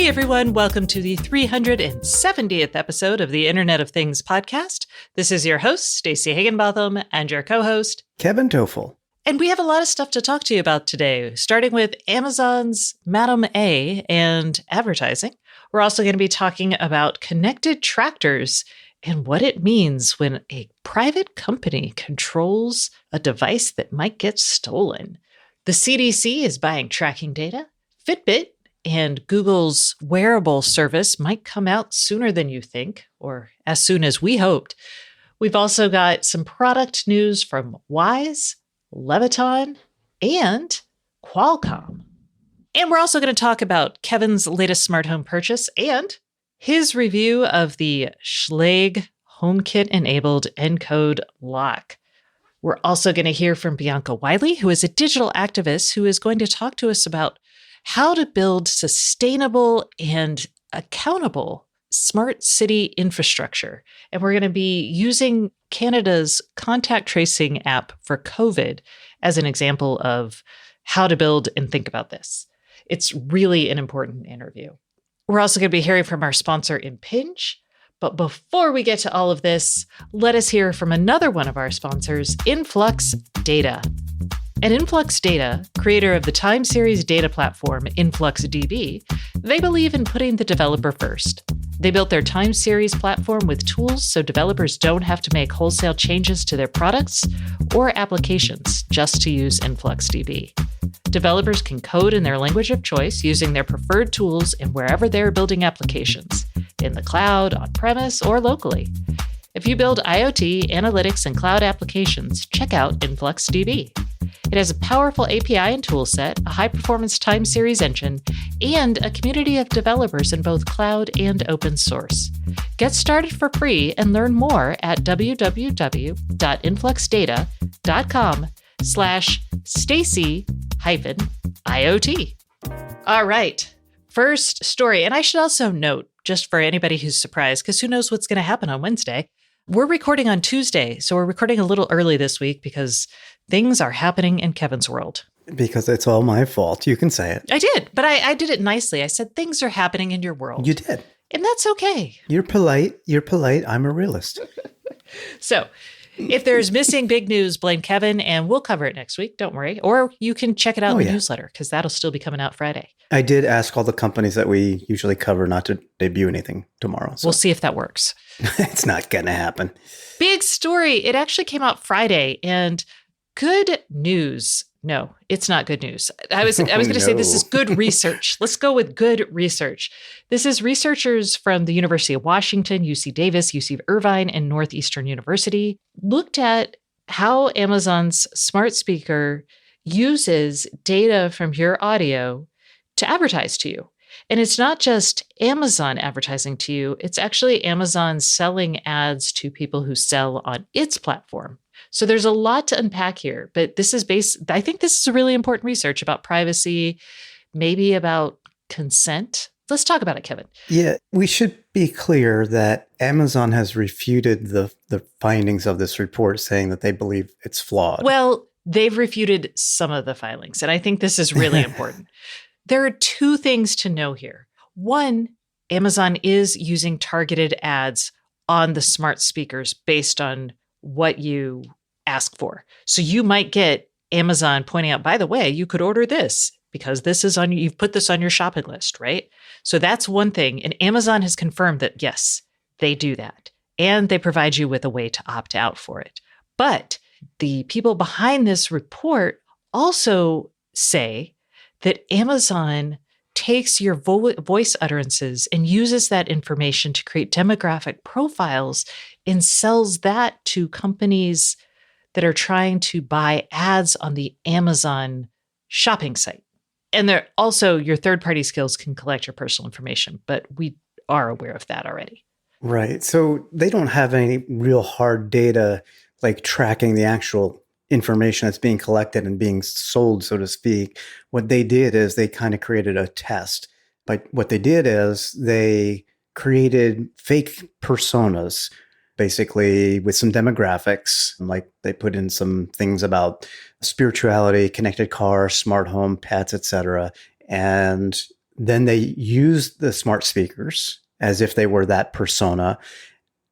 Hey everyone, welcome to the 370th episode of the Internet of Things podcast. This is your host, Stacey Higginbotham, and your co-host, Kevin Toffel. And we have a lot of stuff to talk to you about today, starting with Amazon's Madam A and advertising. We're also going to be talking about connected tractors and what it means when a private company controls a device that might get stolen. The CDC is buying tracking data. Fitbit and Google's wearable service might come out sooner than you think, or as soon as we hoped. We've also got some product news from Wise, Leviton, and Qualcomm. And we're also going to talk about Kevin's latest smart home purchase and his review of the Schlage HomeKit-enabled Encode lock. We're also going to hear from Bianca Wiley, who is a digital activist who is going to talk to us about how to build sustainable and accountable smart city infrastructure. And we're going to be using Canada's contact tracing app for COVID as an example of how to build and think about this. It's really an important interview. We're also going to be hearing from our sponsor, Impinge. But before we get to all of this, let us hear from another one of our sponsors, Influx Data. At Influx Data, creator of the time series data platform InfluxDB, they believe in putting the developer first. They built their time series platform with tools so developers don't have to make wholesale changes to their products or applications just to use InfluxDB. Developers can code in their language of choice using their preferred tools and wherever they're building applications, in the cloud, on-premise, or locally. If you build IoT, analytics, and cloud applications, check out InfluxDB. It has a powerful API and toolset, a high-performance time series engine, and a community of developers in both cloud and open source. Get started for free and learn more at www.influxdata.com/Stacy-IoT. All right, first story. And I should also note, just for anybody who's surprised, because who knows what's going to happen on Wednesday, we're recording on Tuesday. So we're recording a little early this week because things are happening in Kevin's world. Because it's all my fault. You can say it. I did, but I did it nicely. I said things are happening in your world. You did. And that's okay. You're polite. You're polite. I'm a realist. So if there's missing big news, blame Kevin, and we'll cover it next week. Don't worry. Or you can check it out in the newsletter because that'll still be coming out Friday. I did ask all the companies that we usually cover not to debut anything tomorrow. So. We'll see if that works. It's not going to happen. Big story. It actually came out Friday, and good news. No, it's not good news. I was going to say this is good research. Let's go with good research. This is researchers from the University of Washington, UC Davis, UC Irvine, and Northeastern University looked at how Amazon's smart speaker uses data from your audio to advertise to you. And it's not just Amazon advertising to you. It's actually Amazon selling ads to people who sell on its platform. So there's a lot to unpack here, but I think this is really important research about privacy, maybe about consent. Let's talk about it, Kevin. Yeah, we should be clear that Amazon has refuted the findings of this report, saying that they believe it's flawed. Well, they've refuted some of the filings, and I think this is really important. There are two things to know here. One, Amazon is using targeted ads on the smart speakers based on what you ask for. So you might get Amazon pointing out, by the way, you could order this because you've put this on your shopping list, right? So that's one thing. And Amazon has confirmed that, yes, they do that. And they provide you with a way to opt out for it. But the people behind this report also say that Amazon takes your voice utterances and uses that information to create demographic profiles and sells that to companies that are trying to buy ads on the Amazon shopping site. And they're also, your third-party skills can collect your personal information, but we are aware of that already. Right. So they don't have any real hard data like tracking the actual information that's being collected and being sold, so to speak. What they did is they kind of created a test. But what they did is they created fake personas, basically with some demographics. Like they put in some things about spirituality, connected car, smart home, pets, etc. And Then they use the smart speakers as if they were that persona.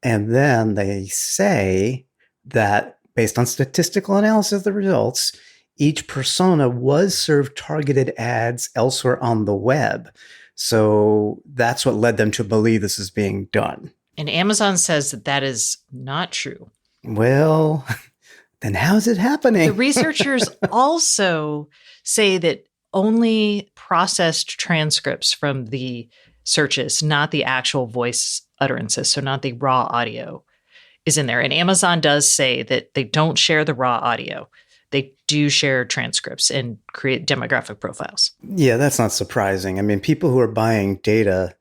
And then they say that based on statistical analysis of the results, each persona was served targeted ads elsewhere on the web. So that's what led them to believe this is being done. And Amazon says that that is not true. Well, then how's it happening? The researchers also say that only processed transcripts from the searches, not the actual voice utterances, so not the raw audio, is in there. And Amazon does say that they don't share the raw audio. They do share transcripts and create demographic profiles. Yeah, that's not surprising. I mean, people who are buying data,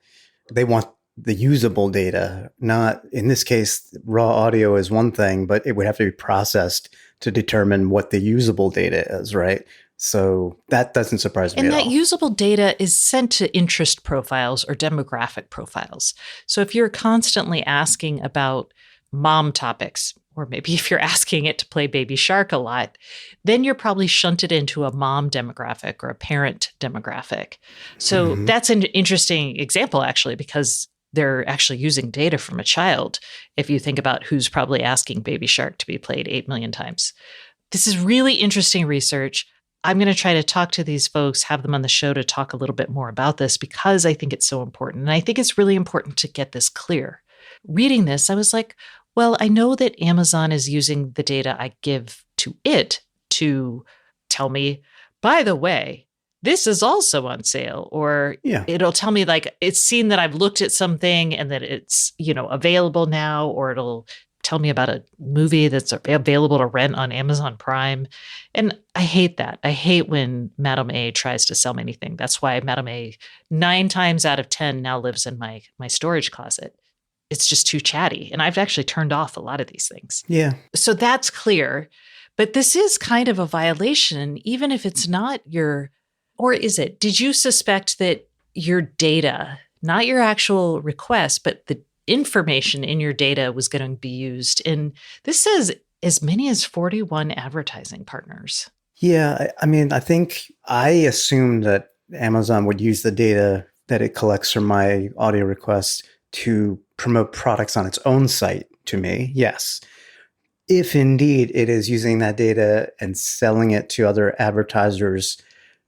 they want the usable data, not, in this case, raw audio is one thing, but it would have to be processed to determine what the usable data is, right? So that doesn't surprise me at all. And that usable data is sent to interest profiles or demographic profiles. So if you're constantly asking about mom topics, or maybe if you're asking it to play Baby Shark a lot, then you're probably shunted into a mom demographic or a parent demographic. So that's an interesting example, actually, because they're actually using data from a child. If you think about who's probably asking Baby Shark to be played 8 million times. This is really interesting research. I'm going to try to talk to these folks, have them on the show to talk a little bit more about this because I think it's so important. And I think it's really important to get this clear. Reading this, I was like, well, I know that Amazon is using the data I give to it to tell me, by the way, this is also on sale, or it'll tell me like it's seen that I've looked at something and that it's, available now, or it'll tell me about a movie that's available to rent on Amazon Prime. And I hate that. I hate when Madame A tries to sell me anything. That's why Madame A 9 times out of 10 now lives in my storage closet. It's just too chatty. And I've actually turned off a lot of these things. Yeah. So that's clear. But this is kind of a violation, even if it's not your, or is it? Did you suspect that your data, not your actual request, but the information in your data was going to be used? And this says as many as 41 advertising partners. Yeah. I mean, I think I assumed that Amazon would use the data that it collects from my audio requests to promote products on its own site to me. Yes. If indeed it is using that data and selling it to other advertisers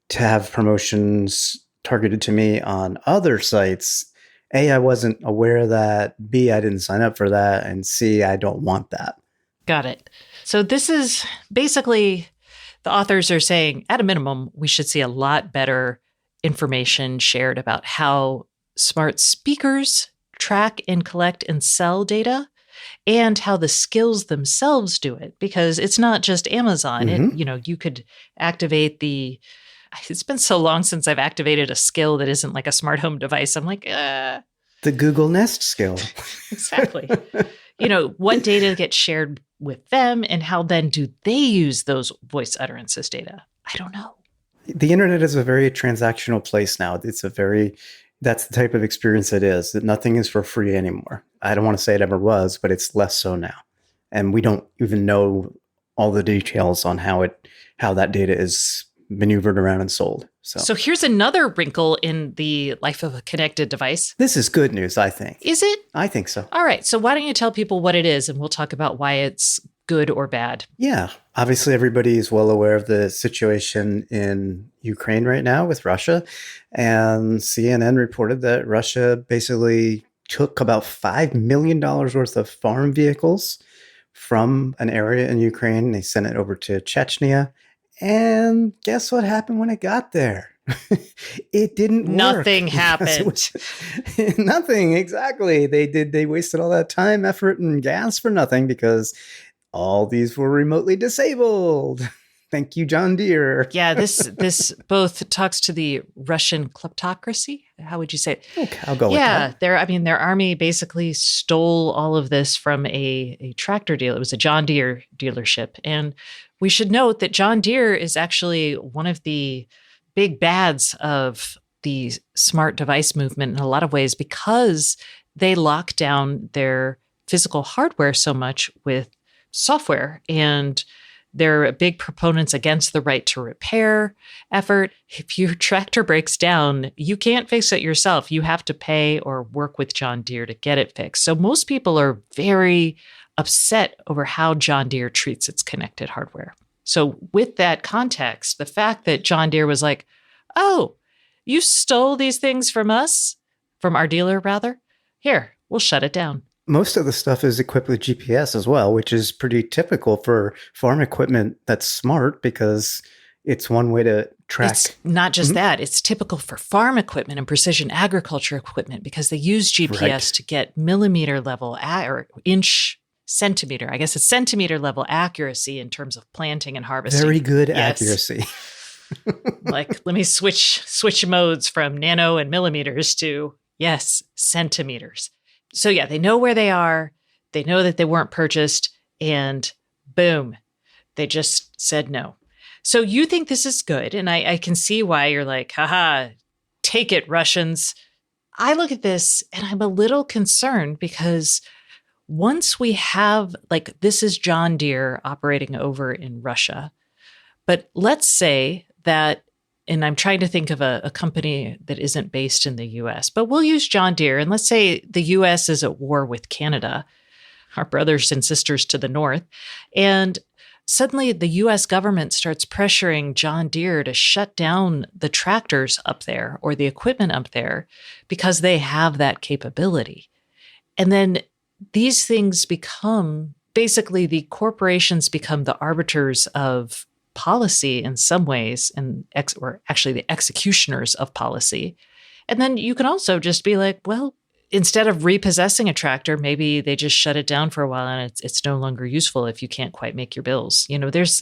to have promotions targeted to me on other sites, A, I wasn't aware of that. B, I didn't sign up for that. And C, I don't want that. Got it. So this is basically the authors are saying, at a minimum, we should see a lot better information shared about how smart speakers track and collect and sell data, and how the skills themselves do it, because it's not just Amazon. It, you could activate it's been so long since I've activated a skill that isn't like a smart home device. I'm like, the Google Nest skill. Exactly. What data gets shared with them, and how then do they use those voice utterances data? I don't know. The internet is a very transactional place now. That's the type of experience it is, that nothing is for free anymore. I don't want to say it ever was, but it's less so now. And we don't even know all the details on how that data is maneuvered around and sold. So here's another wrinkle in the life of a connected device. This is good news, I think. Is it? I think so. All right. So why don't you tell people what it is, and we'll talk about why it's good or bad. Yeah. Obviously, everybody is well aware of the situation in Ukraine right now with Russia. And CNN reported that Russia basically took about $5 million worth of farm vehicles from an area in Ukraine. They sent it over to Chechnya. And guess what happened when it got there? It didn't work. Nothing happened. Nothing, exactly. They wasted all that time, effort, and gas for nothing because all these were remotely disabled. Thank you, John Deere. Yeah, this both talks to the Russian kleptocracy. How would you say it? Okay, I'll go with that. Their army basically stole all of this from a tractor dealer. It was a John Deere dealership. And we should note that John Deere is actually one of the big bads of the smart device movement in a lot of ways, because they lock down their physical hardware so much with software. And They're big proponents against the right to repair effort. If your tractor breaks down, you can't fix it yourself. You have to pay or work with John Deere to get it fixed. So most people are very upset over how John Deere treats its connected hardware. So with that context, the fact that John Deere was like, oh, you stole these things from us, from our dealer rather, here, we'll shut it down. Most of the stuff is equipped with GPS as well, which is pretty typical for farm equipment that's smart because it's one way to track. It's not just that. It's typical for farm equipment and precision agriculture equipment because they use GPS to get millimeter level or inch centimeter. I guess it's centimeter level accuracy in terms of planting and harvesting. Very good accuracy. Like, let me switch modes from nano and millimeters to, yes, centimeters. So yeah, they know where they are. They know that they weren't purchased, and boom, they just said no. So you think this is good, and I can see why you're like, haha, take it, Russians. I look at this and I'm a little concerned because once we have, like, this is John Deere operating over in Russia, but let's say that, and I'm trying to think of a company that isn't based in the US, but we'll use John Deere. And let's say the US is at war with Canada, our brothers and sisters to the north. And suddenly the US government starts pressuring John Deere to shut down the tractors up there or the equipment up there because they have that capability. And then these things become, basically the corporations become the arbiters of policy in some ways, and or actually the executioners of policy. And then you can also just be like, well, instead of repossessing a tractor, maybe they just shut it down for a while and it's no longer useful if you can't quite make your bills. You know, there's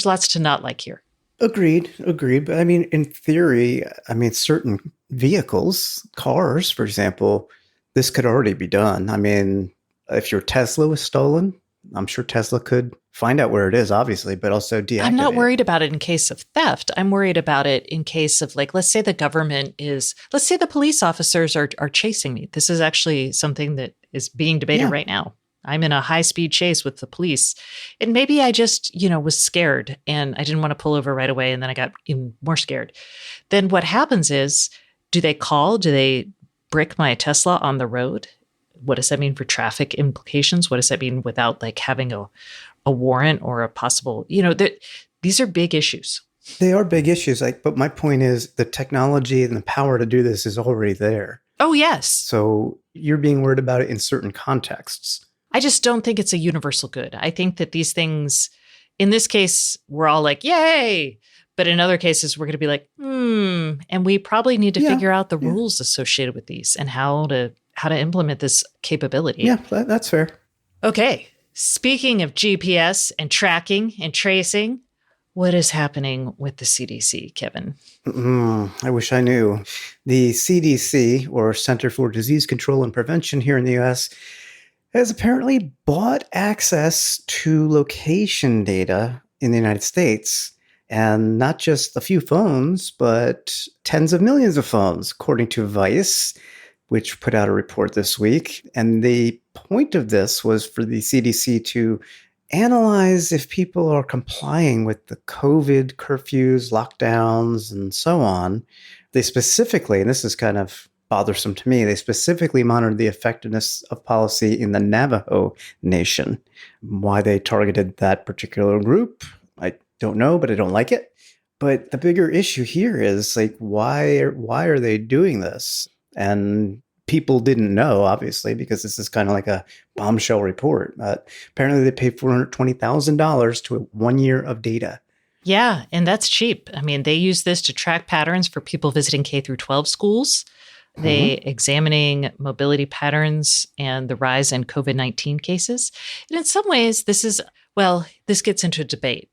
lots to not like here. Agreed. But I mean, in theory, I mean, certain vehicles, cars, for example, this could already be done. I mean, if your Tesla was stolen, I'm sure Tesla could find out where it is, obviously, but also deactivate. I'm not worried about it in case of theft. I'm worried about it in case of, like, let's say the government is, let's say the police officers are chasing me. This is actually something that is being debated right now. I'm in a high-speed chase with the police. And maybe I just, was scared and I didn't want to pull over right away. And then I got even more scared. Then what happens is, do they call? Do they brick my Tesla on the road? What does that mean for traffic implications? What does that mean without, like, having a warrant or a possible, these are big issues. They are big issues. But my point is the technology and the power to do this is already there. Oh, yes. So you're being worried about it in certain contexts. I just don't think it's a universal good. I think that these things, in this case, we're all like, yay. But in other cases, we're going to be like, and we probably need to figure out the rules associated with these and how to implement this capability. Yeah, that's fair. Okay. Speaking of GPS and tracking and tracing, what is happening with the CDC, Kevin? I wish I knew. The CDC, or Center for Disease Control and Prevention here in the U.S., has apparently bought access to location data in the United States. And not just a few phones, but tens of millions of phones, according to Vice, which put out a report this week. And the point of this was for the CDC to analyze if people are complying with the COVID curfews, lockdowns, and so on. They specifically, and this is kind of bothersome to me, they specifically monitored the effectiveness of policy in the Navajo Nation. Why they targeted that particular group, I don't know, but I don't like it. But the bigger issue here is, like, why are they doing this? And people didn't know, obviously, because this is kind of like a bombshell report. But apparently they paid $420,000 to 1 year of data. Yeah, and that's cheap. I mean, they use this to track patterns for people visiting K through 12 schools. They examining mobility patterns and the rise in COVID-19 cases. And in some ways, this gets into a debate.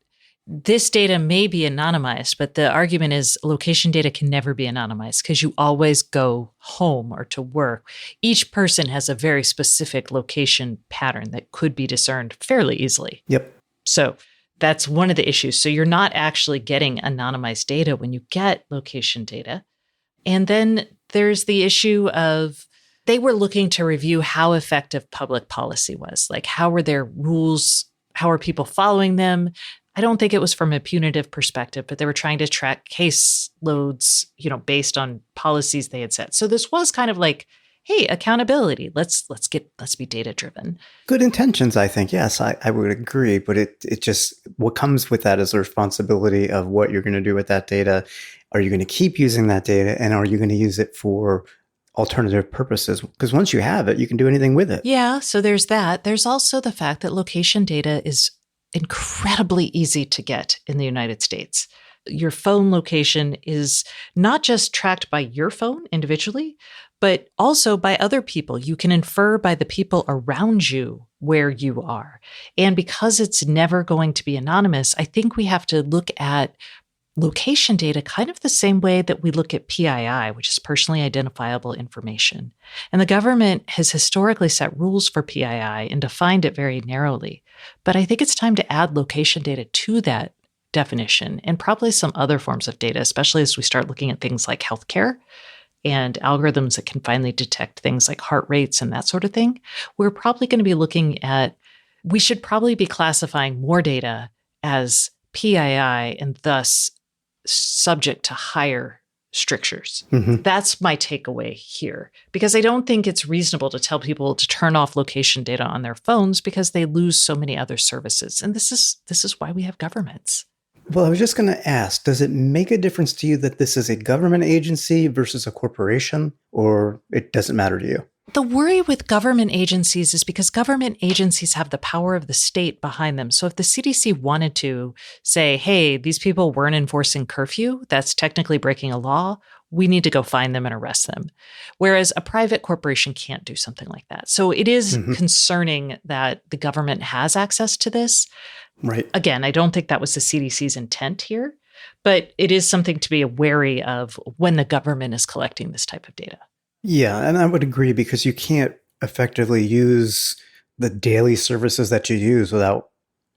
This data may be anonymized, but the argument is location data can never be anonymized because you always go home or to work. Each person has a very specific location pattern that could be discerned fairly easily. Yep. So that's one of the issues. So you're not actually getting anonymized data when you get location data. And then there's the issue of they were looking to review how effective public policy was. Like, how were their rules? How are people following them? I don't think it was from a punitive perspective, but they were trying to track case loads, based on policies they had set. So this was kind of like, hey, accountability. Let's be data driven. Good intentions, I think. Yes, I would agree. But it just, what comes with that is the responsibility of what you're going to do with that data. Are you going to keep using that data? And are you going to use it for alternative purposes? Because once you have it, you can do anything with it. Yeah. So there's that. There's also the fact that location data is incredibly easy to get in the United States. Your phone location is not just tracked by your phone individually, but also by other people. You can infer by the people around you where you are. And because it's never going to be anonymous, I think we have to look at location data kind of the same way that we look at PII, which is personally identifiable information. And the government has historically set rules for PII and defined it very narrowly. But I think it's time to add location data to that definition and probably some other forms of data, especially as we start looking at things like healthcare and algorithms that can finally detect things like heart rates and that sort of thing. We're probably going to be looking at, we should probably be classifying more data as PII and thus subject to higher strictures. Mm-hmm. That's my takeaway here, because I don't think it's reasonable to tell people to turn off location data on their phones because they lose so many other services. And this is why we have governments. Well, I was just going to ask, does it make a difference to you that this is a government agency versus a corporation, or it doesn't matter to you? The worry with government agencies is because government agencies have the power of the state behind them. So if the CDC wanted to say, hey, these people weren't enforcing curfew, that's technically breaking a law, we need to go find them and arrest them. Whereas a private corporation can't do something like that. So it is concerning that the government has access to this. Right. Again, I don't think that was the CDC's intent here, but it is something to be wary of when the government is collecting this type of data. Yeah, and I would agree, because you can't effectively use the daily services that you use without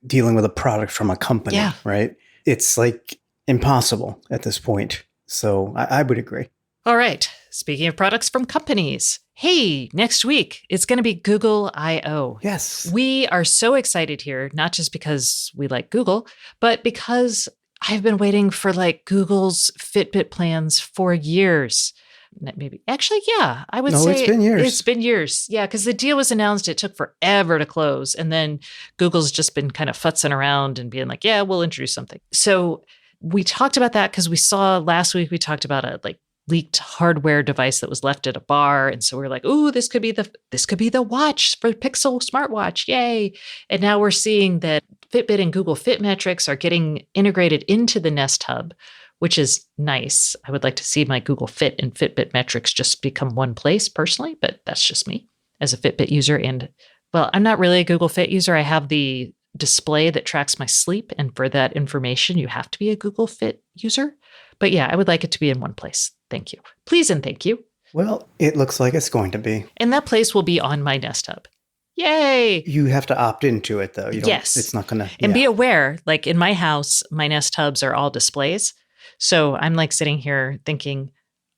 dealing with a product from a company, right? It's like impossible at this point. So I would agree. All right. Speaking of products from companies, hey, next week, it's going to be Google I/O. Yes. We are so excited here, not just because we like Google, but because I've been waiting for Google's Fitbit plans for years. Maybe. Actually, yeah, I would say it's been years. It's been years. Yeah, because the deal was announced. It took forever to close. And then Google's just been kind of futzing around and being like, yeah, we'll introduce something. So we talked about that because we saw last week, we talked about a leaked hardware device that was left at a bar. And so we were like, ooh, this could be the watch for Pixel smartwatch. Yay. And now we're seeing that Fitbit and Google Fit metrics are getting integrated into the Nest Hub, which is nice. I would like to see my Google Fit and Fitbit metrics just become one place personally, but that's just me as a Fitbit user. And well, I'm not really a Google Fit user. I have the display that tracks my sleep. And for that information, you have to be a Google Fit user. But yeah, I would like it to be in one place. Thank you. Please and thank you. Well, it looks like it's going to be. And that place will be on my Nest Hub. Yay! You have to opt into it, though. Yes. It's not going to. And be aware, in my house, my Nest Hubs are all displays. So I'm sitting here thinking,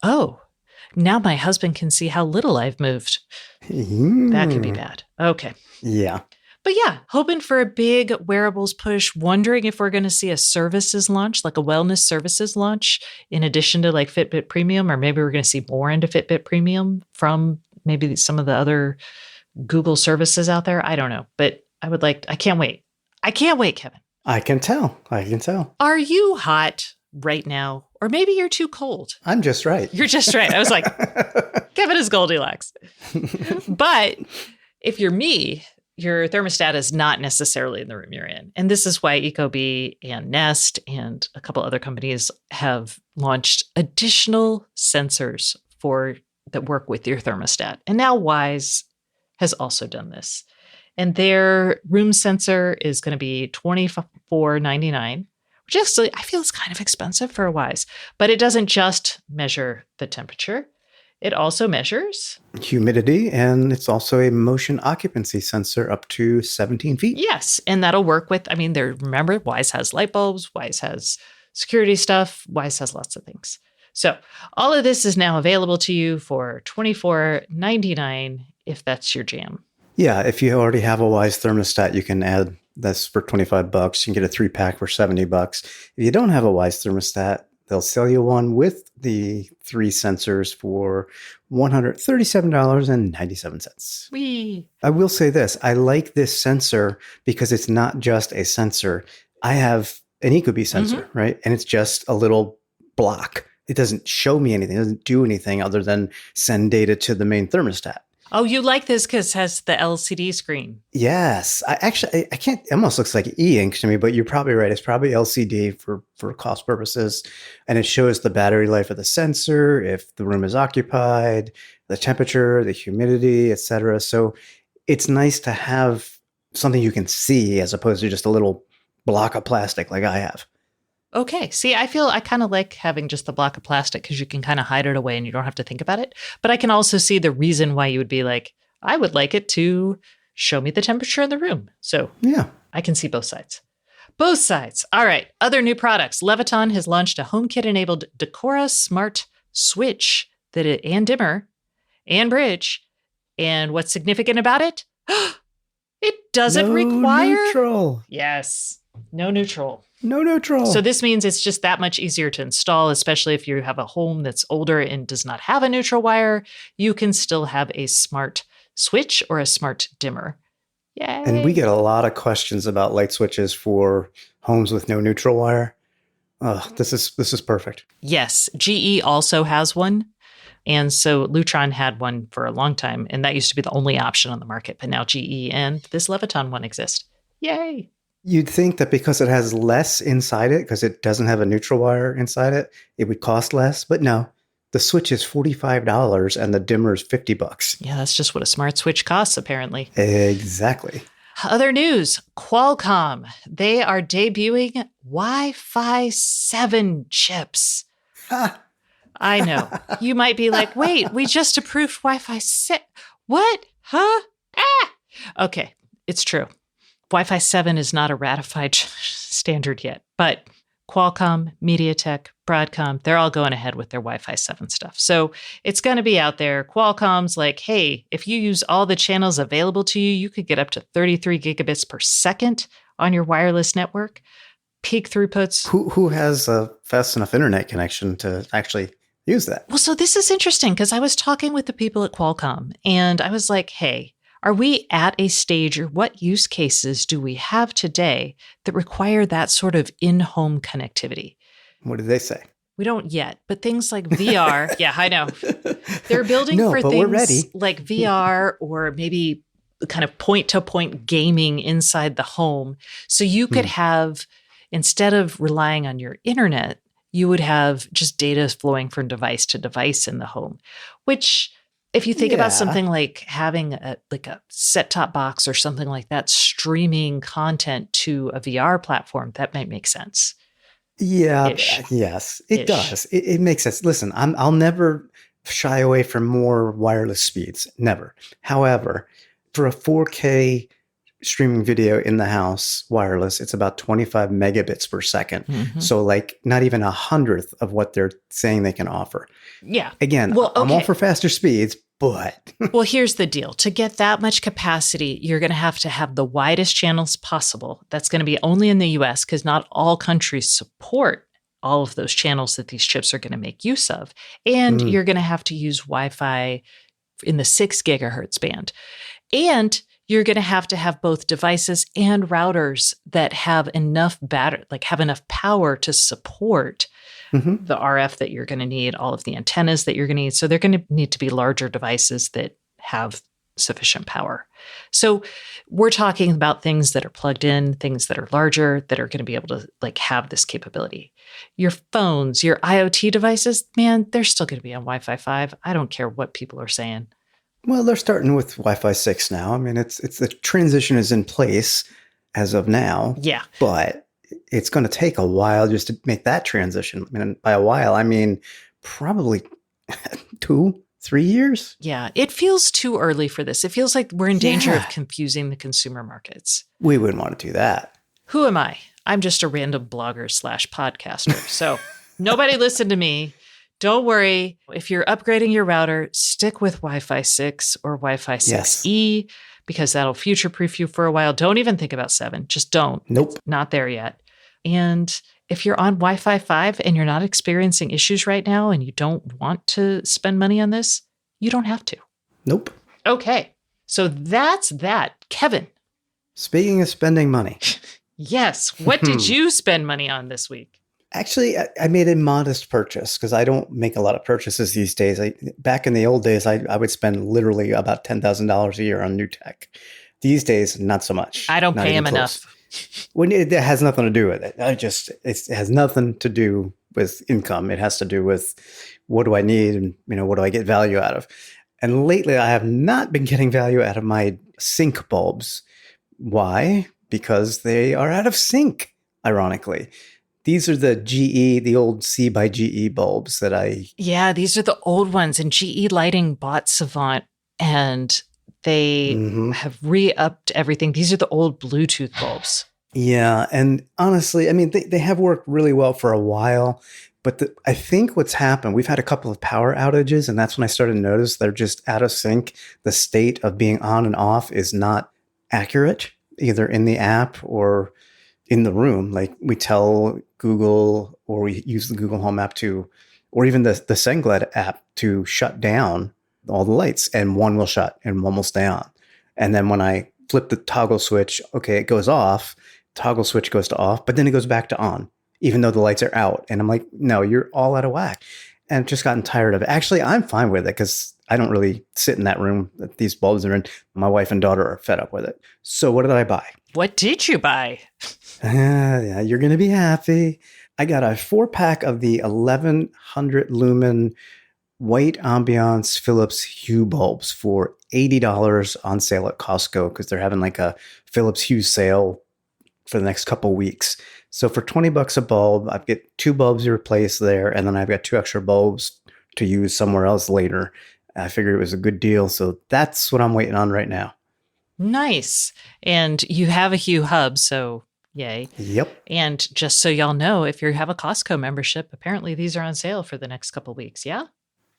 oh, now my husband can see how little I've moved. That could be bad. Okay. Yeah. But yeah, hoping for a big wearables push, wondering if we're going to see a services launch, like a wellness services launch, in addition to Fitbit Premium, or maybe we're going to see more into Fitbit Premium from maybe some of the other Google services out there. I don't know, but I can't wait. I can't wait, Kevin. I can tell. Are you hot right now? Or maybe you're too cold. I'm just right. You're just right. I was like, Kevin is Goldilocks. But if you're me, your thermostat is not necessarily in the room you're in. And this is why Ecobee and Nest and a couple other companies have launched additional sensors that work with your thermostat. And now Wise has also done this. And their room sensor is going to be $24.99, which actually I feel is kind of expensive for a Wise. But it doesn't just measure the temperature. It also measures humidity, and it's also a motion occupancy sensor up to 17 feet. Yes, and that'll work with, remember, Wise has light bulbs, Wise has security stuff, Wise has lots of things. So all of this is now available to you for $24.99 if that's your jam. Yeah, if you already have a Wise thermostat, you can add That's for $25. You can get a 3-pack for $70. If you don't have a Wise thermostat, they'll sell you one with the 3 sensors for $137.97. Whee! I will say this. I like this sensor because it's not just a sensor. I have an Ecobee sensor, right? And it's just a little block. It doesn't show me anything. It doesn't do anything other than send data to the main thermostat. Oh, you like this because it has the LCD screen. Yes. I can't, it almost looks like e-ink to me, but you're probably right. It's probably LCD for cost purposes. And it shows the battery life of the sensor, if the room is occupied, the temperature, the humidity, etc. So it's nice to have something you can see as opposed to just a little block of plastic like I have. Okay. See, I kind of like having just the block of plastic because you can kind of hide it away and you don't have to think about it. But I can also see the reason why you would be like, I would like it to show me the temperature in the room. So yeah, I can see both sides. Both sides. All right. Other new products. Leviton has launched a HomeKit-enabled Decora Smart Switch and dimmer and bridge. And what's significant about it? It doesn't require neutral. Yes. No neutral. No neutral. So this means it's just that much easier to install, especially if you have a home that's older and does not have a neutral wire. You can still have a smart switch or a smart dimmer. Yay. And we get a lot of questions about light switches for homes with no neutral wire. Oh, this is perfect. Yes. GE also has one. And so Lutron had one for a long time, and that used to be the only option on the market. But now GE and this Leviton one exist. Yay. You'd think that because it has less inside it, because it doesn't have a neutral wire inside it, it would cost less. But no, the switch is $45 and the dimmer is $50. Yeah, that's just what a smart switch costs, apparently. Exactly. Other news, Qualcomm. They are debuting Wi-Fi 7 chips. I know. You might be like, wait, we just approved Wi-Fi 6. What? Huh? Ah! Okay, it's true. Wi-Fi 7 is not a ratified standard yet, but Qualcomm, MediaTek, Broadcom, they're all going ahead with their Wi-Fi 7 stuff. So it's going to be out there. Qualcomm's like, hey, if you use all the channels available to you, you could get up to 33 gigabits per second on your wireless network. Peak throughputs. Who has a fast enough internet connection to actually use that? Well, so this is interesting because I was talking with the people at Qualcomm and I was like, hey, are we at a stage or what use cases do we have today that require that sort of in-home connectivity? What did they say? We don't yet, but things like VR. Yeah, I know. They're building for things like VR or maybe kind of point-to-point gaming inside the home. So you could have, instead of relying on your internet, you would have just data flowing from device to device in the home, which if you think about something like having a set-top box or something like that, streaming content to a VR platform, that might make sense. Yeah. Yes, it does. It makes sense. Listen, I'll never shy away from more wireless speeds. Never. However, for a 4K streaming video in the house, wireless, it's about 25 megabits per second. Mm-hmm. So like not even 1/100th of what they're saying they can offer. Yeah. Again, I'm all for faster speeds, but... Well, here's the deal. To get that much capacity, you're going to have the widest channels possible. That's going to be only in the US because not all countries support all of those channels that these chips are going to make use of. And you're going to have to use Wi-Fi in the 6 gigahertz band. And you're going to have both devices and routers that have enough have enough power to support the RF that you're going to need, all of the antennas that you're going to need. So they're going to need to be larger devices that have sufficient power. So we're talking about things that are plugged in, things that are larger, that are going to be able to have this capability. Your phones, your IoT devices, man, they're still going to be on Wi-Fi 5. I don't care what people are saying. Well, they're starting with Wi-Fi 6 now. I mean, it's the transition is in place as of now. Yeah. But it's going to take a while just to make that transition. I mean, by a while, I mean probably 2-3 years. Yeah. It feels too early for this. It feels like we're in danger of confusing the consumer markets. We wouldn't want to do that. Who am I? I'm just a random blogger / podcaster. So nobody listen to me. Don't worry. If you're upgrading your router, stick with Wi-Fi 6 or Wi-Fi 6E because that'll future-proof you for a while. Don't even think about 7. Just don't. Nope. It's not there yet. And if you're on Wi-Fi 5 and you're not experiencing issues right now and you don't want to spend money on this, you don't have to. Nope. Okay. So that's that. Kevin. Speaking of spending money. Yes. What did you spend money on this week? Actually, I made a modest purchase because I don't make a lot of purchases these days. Back in the old days, I would spend literally about $10,000 a year on new tech. These days, not so much. I don't Not pay even him close. enough. When it has nothing to do with it. It has nothing to do with income. It has to do with what do I need and what do I get value out of. And lately, I have not been getting value out of my sync bulbs. Why? Because they are out of sync, ironically. These are the the old C by GE bulbs that Yeah, these are the old ones. And GE Lighting bought Savant and they have re-upped everything. These are the old Bluetooth bulbs. Yeah. And honestly, I mean, they have worked really well for a while. But I think what's happened, we've had a couple of power outages, and that's when I started to notice they're just out of sync. The state of being on and off is not accurate, either in the app or in the room. Like we tell Google, or we use the Google Home app or even the SendGlide app to shut down all the lights, and one will shut and one will stay on. And then when I flip the toggle switch, okay, it goes off, toggle switch goes to off, but then it goes back to on, even though the lights are out. And I'm like, no, you're all out of whack. And I've just gotten tired of it. Actually, I'm fine with it because I don't really sit in that room that these bulbs are in. My wife and daughter are fed up with it. So what did I buy? What did you buy? Yeah, you're going to be happy. I got a 4-pack of the 1100 lumen white ambiance Philips Hue bulbs for $80 on sale at Costco because they're having like a Philips Hue sale for the next couple weeks. So for $20 a bulb, I get 2 bulbs to replace there, and then I've got 2 extra bulbs to use somewhere else later. I figured it was a good deal, so that's what I'm waiting on right now. Nice. And you have a Hue hub, so yay. Yep. And just so y'all know, if you have a Costco membership, apparently these are on sale for the next couple weeks, yeah?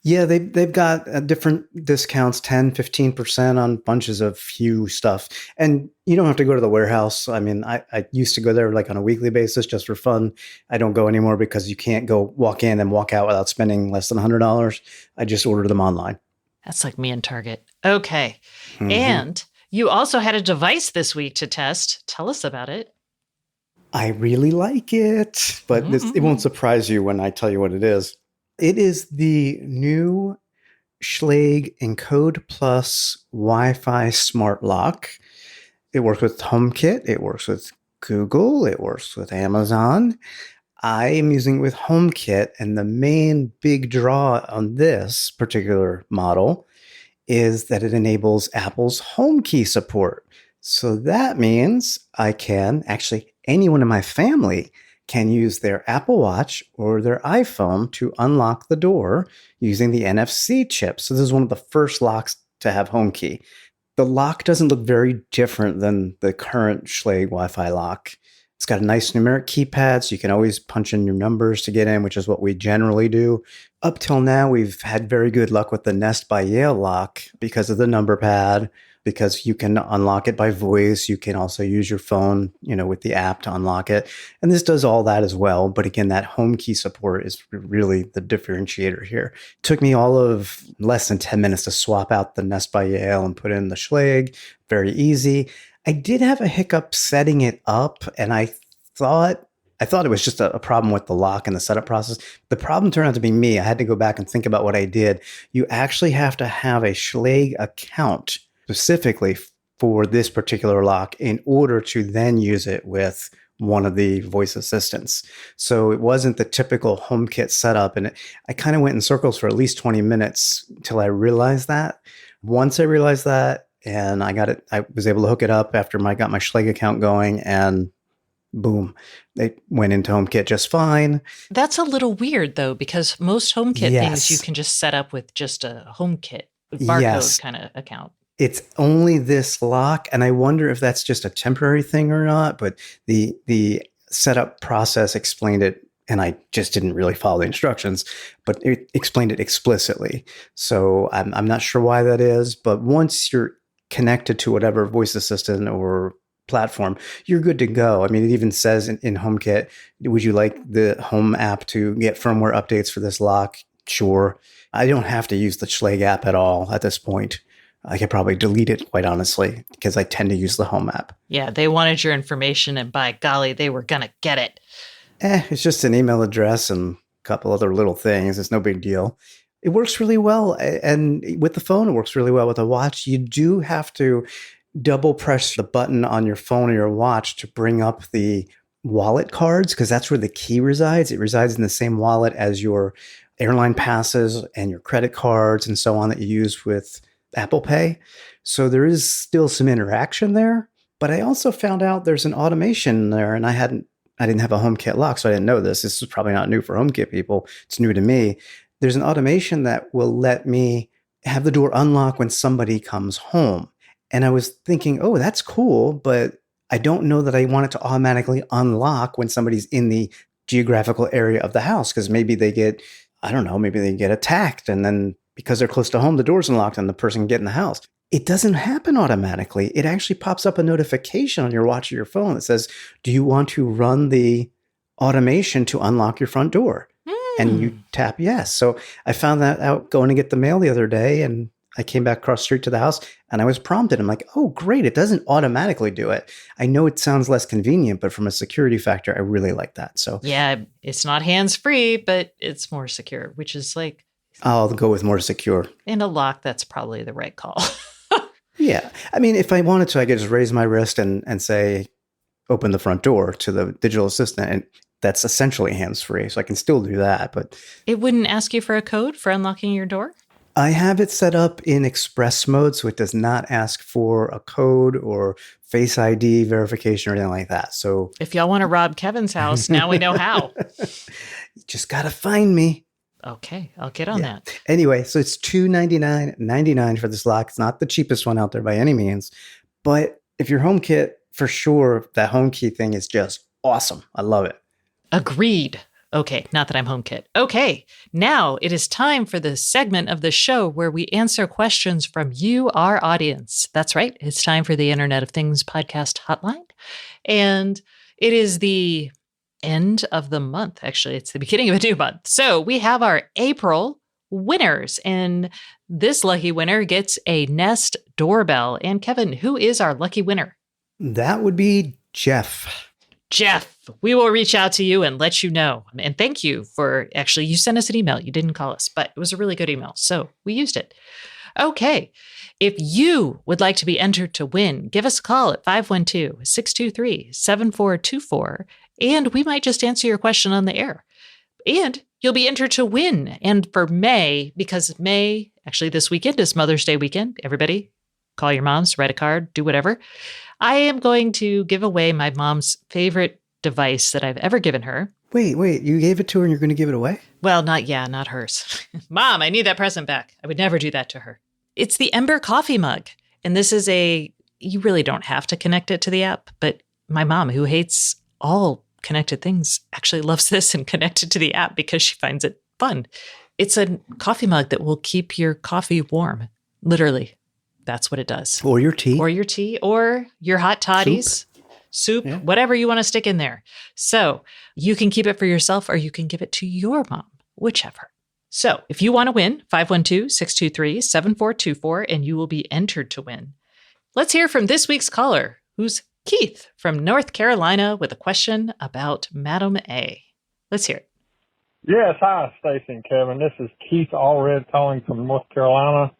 Yeah, they've got different discounts, 10, 15% on bunches of Hue stuff. And you don't have to go to the warehouse. I mean, I used to go there like on a weekly basis just for fun. I don't go anymore because you can't go walk in and walk out without spending less than $100. I just order them online. That's like me and Target. Okay. And you also had a device this week to test. Tell us about it. I really like it, but it won't surprise you when I tell you what it is. It is the new Schlage Encode Plus Wi-Fi Smart Lock. It works with HomeKit. It works with Google. It works with Amazon. I am using it with HomeKit, and the main big draw on this particular model is that it enables Apple's HomeKey support. So that means anyone in my family can use their Apple Watch or their iPhone to unlock the door using the NFC chip. So this is one of the first locks to have HomeKey. The lock doesn't look very different than the current Schlage Wi-Fi lock. It's got a nice numeric keypad, so you can always punch in your numbers to get in, which is what we generally do. Up till now, we've had very good luck with the Nest by Yale lock because of the number pad, because you can unlock it by voice. You can also use your phone, with the app to unlock it. And this does all that as well. But again, that home key support is really the differentiator here. It took me all of less than 10 minutes to swap out the Nest by Yale and put in the Schlage. Very easy. I did have a hiccup setting it up, and I thought it was just a problem with the lock and the setup process. The problem turned out to be me. I had to go back and think about what I did. You actually have to have a Schlage account specifically for this particular lock in order to then use it with one of the voice assistants. So it wasn't the typical HomeKit setup. And I kind of went in circles for at least 20 minutes until I realized that. Once I realized that, and I was able to hook it up after I got my Schlage account going, and boom, they went into HomeKit just fine. That's a little weird, though, because most HomeKit things you can just set up with just a HomeKit barcode kind of account. It's only this lock, and I wonder if that's just a temporary thing or not, but the setup process explained it, and I just didn't really follow the instructions, but it explained it explicitly. So I'm not sure why that is, but once you're connected to whatever voice assistant or platform, you're good to go. I mean, it even says in HomeKit, would you like the Home app to get firmware updates for this lock? Sure. I don't have to use the Schlage app at all at this point. I could probably delete it, quite honestly, because I tend to use the Home app. Yeah, they wanted your information, and by golly, they were going to get it. It's just an email address and a couple other little things. It's no big deal. It works really well. And with the phone, it works really well. With the watch, you do have to double press the button on your phone or your watch to bring up the wallet cards, because that's where the key resides. It resides in the same wallet as your airline passes and your credit cards and so on that you use with Apple Pay. So there is still some interaction there. But I also found out there's an automation there, and I didn't have a HomeKit lock, so I didn't know this. This is probably not new for HomeKit people. It's new to me. There's an automation that will let me have the door unlock when somebody comes home. And I was thinking, oh, that's cool, but I don't know that I want it to automatically unlock when somebody's in the geographical area of the house, because maybe they get attacked, and then because they're close to home, the door's unlocked and the person can get in the house. It doesn't happen automatically. It actually pops up a notification on your watch or your phone that says, do you want to run the automation to unlock your front door? And you tap yes. So I found that out going to get the mail the other day, and I came back across the street to the house and I was prompted. I'm like, oh, great. It doesn't automatically do it. I know it sounds less convenient, but from a security factor, I really like that. So yeah, it's not hands-free, but it's more secure, which is like, I'll go with more secure. In a lock, that's probably the right call. Yeah. I mean, if I wanted to, I could just raise my wrist and say, open the front door to the digital assistant. And that's essentially hands-free. So I can still do that. But it wouldn't ask you for a code for unlocking your door? I have it set up in express mode, so it does not ask for a code or Face ID verification or anything like that. So if y'all want to rob Kevin's house, now we know how. You just got to find me. Okay, I'll get on that. Anyway, so it's $299.99 for this lock. It's not the cheapest one out there by any means. But if you're HomeKit, for sure, that home key thing is just awesome. I love it. Agreed. Okay, not that I'm HomeKit. Okay, now it is time for the segment of the show where we answer questions from you, our audience. That's right. It's time for the Internet of Things podcast hotline. And it is the end of the month. Actually, it's the beginning of a new month. So we have our April winners, and this lucky winner gets a Nest doorbell. And Kevin, who is our lucky winner? That would be Jeff. Jeff, we will reach out to you and let you know. And thank you for actually, you sent us an email. You didn't call us, but it was a really good email. So we used it. Okay. If you would like to be entered to win, give us a call at 512-623-7424, and we might just answer your question on the air. And you'll be entered to win. And for May, because May, actually this weekend is Mother's Day weekend. Everybody call your moms, write a card, do whatever. I am going to give away my mom's favorite device that I've ever given her. Wait, you gave it to her and you're going to give it away? Well, not hers. Mom, I need that present back. I would never do that to her. It's the Ember coffee mug. And this is you really don't have to connect it to the app, but my mom, who hates all connected things, actually loves this and connected to the app because she finds it fun. It's a coffee mug that will keep your coffee warm. Literally. That's what it does. Or your tea. Or your hot toddies, soup, yeah. Whatever you want to stick in there. So you can keep it for yourself or you can give it to your mom, whichever. So if you want to win, 512-623-7424, and you will be entered to win. Let's hear from this week's caller, who's Keith from North Carolina with a question about Madam A. Let's hear it. Yes, hi, Stacey and Kevin. This is Keith Allred calling from North Carolina.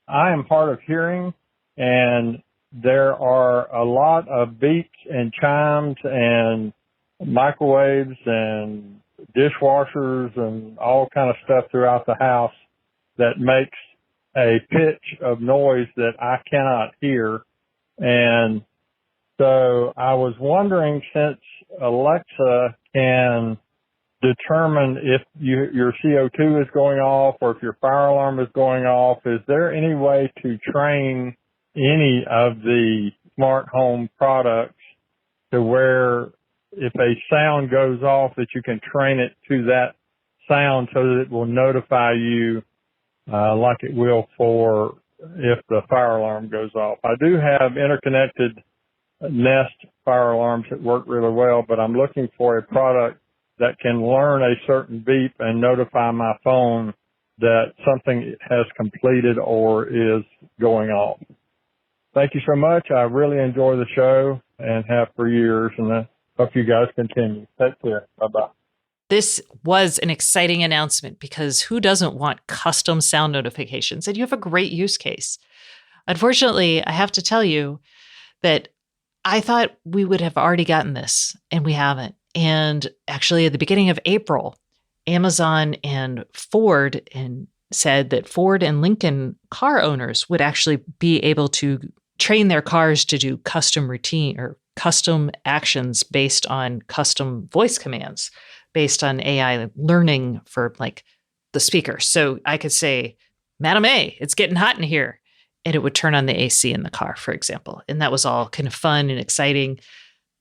I am hard of hearing, and there are a lot of beeps and chimes and microwaves and dishwashers and all kind of stuff throughout the house that makes a pitch of noise that I cannot hear. And so I was wondering, since Alexa can determine if your CO2 is going off or if your fire alarm is going off, is there any way to train any of the smart home products to where if a sound goes off that you can train it to that sound so that it will notify you like it will for if the fire alarm goes off. I do have interconnected Nest fire alarms that work really well, but I'm looking for a product that can learn a certain beep and notify my phone that something has completed or is going off. Thank you so much. I really enjoy the show and have for years, and I hope you guys continue. Take care. Bye-bye. This was an exciting announcement because who doesn't want custom sound notifications? And you have a great use case. Unfortunately, I have to tell you that I thought we would have already gotten this, and we haven't. And actually, at the beginning of April, Amazon and Ford said that Ford and Lincoln car owners would actually be able to train their cars to do custom routine or custom actions based on custom voice commands, based on AI learning for like the speaker. So I could say, Madam A, it's getting hot in here. And it would turn on the AC in the car, for example. And that was all kind of fun and exciting.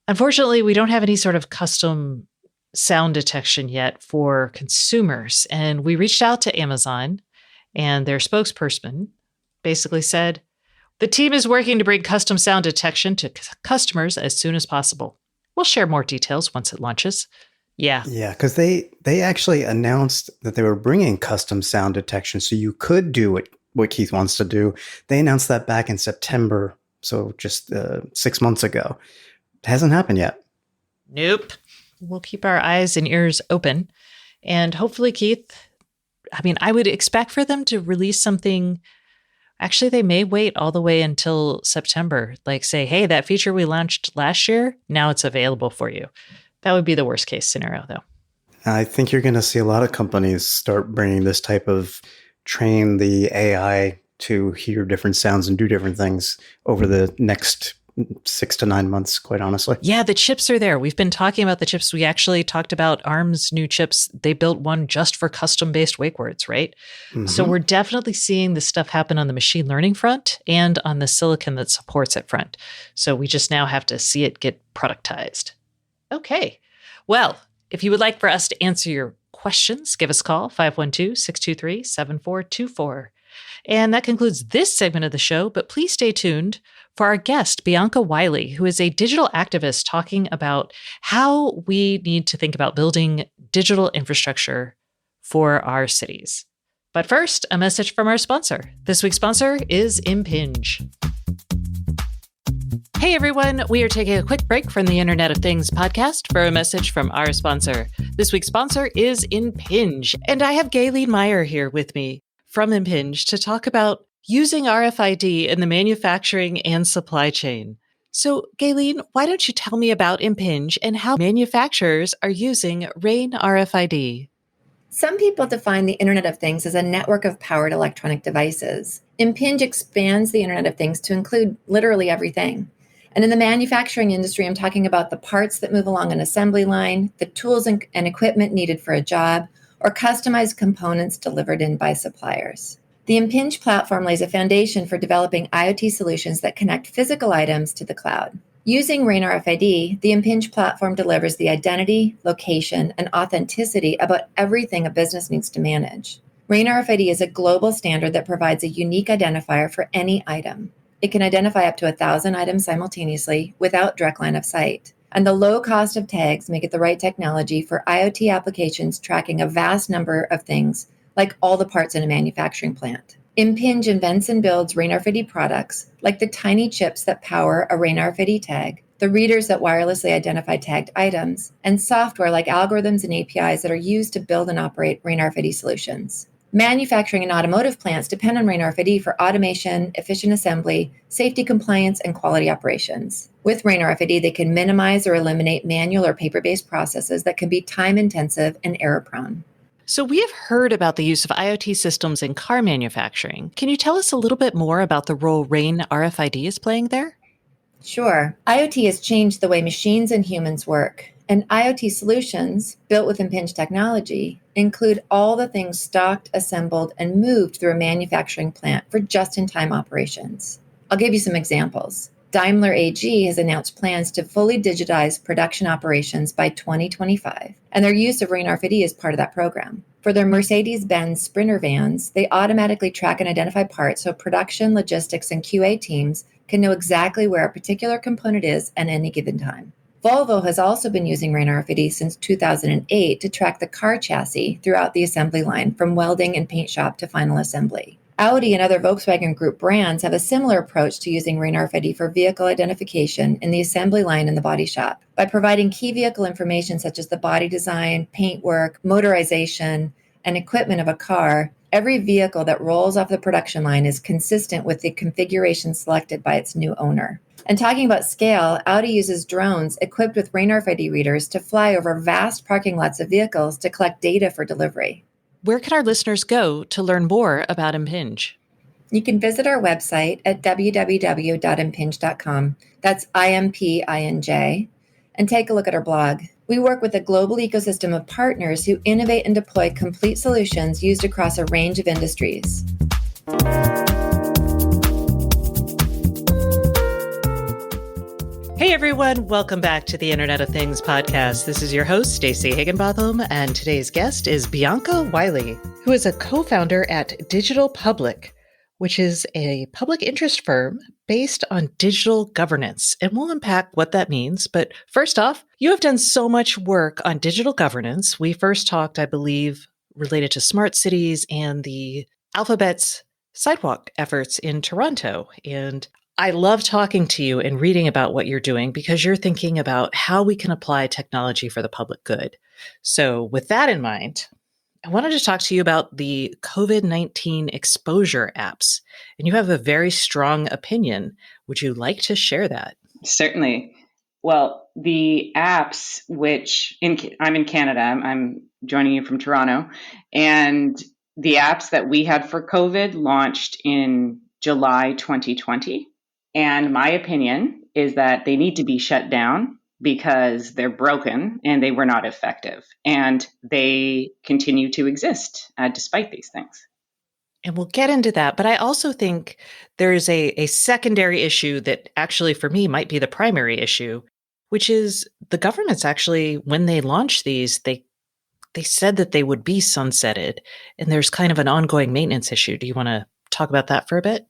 Unfortunately, we don't have any sort of custom sound detection yet for consumers. And we reached out to Amazon, and their spokesperson basically said, the team is working to bring custom sound detection to customers as soon as possible. We'll share more details once it launches. Yeah. Yeah, because they actually announced that they were bringing custom sound detection, so you could do what Keith wants to do. They announced that back in September, so just 6 months ago. It hasn't happened yet. Nope. We'll keep our eyes and ears open. And hopefully, Keith, I would expect for them to release something. Actually, they may wait all the way until September. Like say, hey, that feature we launched last year, now it's available for you. That would be the worst case scenario, though. I think you're going to see a lot of companies start bringing this type of train the AI to hear different sounds and do different things over the next 6 to 9 months, quite honestly. Yeah, the chips are there. We've been talking about the chips. We actually talked about ARM's new chips. They built one just for custom-based wake words, right? Mm-hmm. So we're definitely seeing this stuff happen on the machine learning front and on the silicon that supports it front. So we just now have to see it get productized. Okay. Well, if you would like for us to answer your questions, give us a call, 512-623-7424. And that concludes this segment of the show, but please stay tuned for our guest, Bianca Wiley, who is a digital activist talking about how we need to think about building digital infrastructure for our cities. But first, a message from our sponsor. This week's sponsor is Impinge. Hey everyone, we are taking a quick break from the Internet of Things podcast for a message from our sponsor. This week's sponsor is Impinge, and I have Gayleen Meyer here with me from Impinge to talk about using RFID in the manufacturing and supply chain. So Gayleen, why don't you tell me about Impinge and how manufacturers are using RAIN RFID? Some people define the Internet of Things as a network of powered electronic devices. Impinge expands the Internet of Things to include literally everything. And in the manufacturing industry, I'm talking about the parts that move along an assembly line, the tools and equipment needed for a job, or customized components delivered in by suppliers. The Impinge platform lays a foundation for developing IoT solutions that connect physical items to the cloud. Using RAIN RFID, the Impinge platform delivers the identity, location, and authenticity about everything a business needs to manage. RAIN RFID is a global standard that provides a unique identifier for any item. It can identify up to 1,000 items simultaneously without direct line of sight. And the low cost of tags make it the right technology for IoT applications tracking a vast number of things, like all the parts in a manufacturing plant. Impinge invents and builds RAIN RFID products, like the tiny chips that power a RAIN RFID tag, the readers that wirelessly identify tagged items, and software like algorithms and APIs that are used to build and operate RAIN RFID solutions. Manufacturing and automotive plants depend on RAIN RFID for automation, efficient assembly, safety compliance, and quality operations. With RAIN RFID, they can minimize or eliminate manual or paper-based processes that can be time-intensive and error-prone. So we have heard about the use of IoT systems in car manufacturing. Can you tell us a little bit more about the role RAIN RFID is playing there? Sure. IoT has changed the way machines and humans work. And IoT solutions, built with Impinge technology, include all the things stocked, assembled, and moved through a manufacturing plant for just-in-time operations. I'll give you some examples. Daimler AG has announced plans to fully digitize production operations by 2025, and their use of RAIN RFID is part of that program. For their Mercedes-Benz Sprinter vans, they automatically track and identify parts so production, logistics, and QA teams can know exactly where a particular component is at any given time. Volvo has also been using RAIN RFID since 2008 to track the car chassis throughout the assembly line, from welding and paint shop to final assembly. Audi and other Volkswagen Group brands have a similar approach to using RAIN RFID for vehicle identification in the assembly line and the body shop. By providing key vehicle information such as the body design, paintwork, motorization, and equipment of a car, every vehicle that rolls off the production line is consistent with the configuration selected by its new owner. And talking about scale, Audi uses drones equipped with RAIN RFID readers to fly over vast parking lots of vehicles to collect data for delivery. Where can our listeners go to learn more about Impinge? You can visit our website at www.impinge.com. That's IMPINJ, and take a look at our blog. We work with a global ecosystem of partners who innovate and deploy complete solutions used across a range of industries. Hey everyone, welcome back to the Internet of Things podcast. This is your host, Stacey Higginbotham, and today's guest is Bianca Wiley, who is a co-founder at Digital Public, which is a public interest firm based on digital governance. And we'll unpack what that means. But first off, you have done so much work on digital governance. We first talked, I believe, related to smart cities and the Alphabet's sidewalk efforts in Toronto. And I love talking to you and reading about what you're doing because you're thinking about how we can apply technology for the public good. So with that in mind, I wanted to talk to you about the COVID-19 exposure apps. And you have a very strong opinion. Would you like to share that? Certainly. Well, the apps, I'm in Canada, I'm joining you from Toronto, and the apps that we had for COVID launched in July 2020. And my opinion is that they need to be shut down because they're broken and they were not effective. And they continue to exist despite these things. And we'll get into that. But I also think there's a secondary issue that actually for me might be the primary issue, which is the governments actually, when they launched these, they said that they would be sunsetted. And there's kind of an ongoing maintenance issue. Do you want to talk about that for a bit?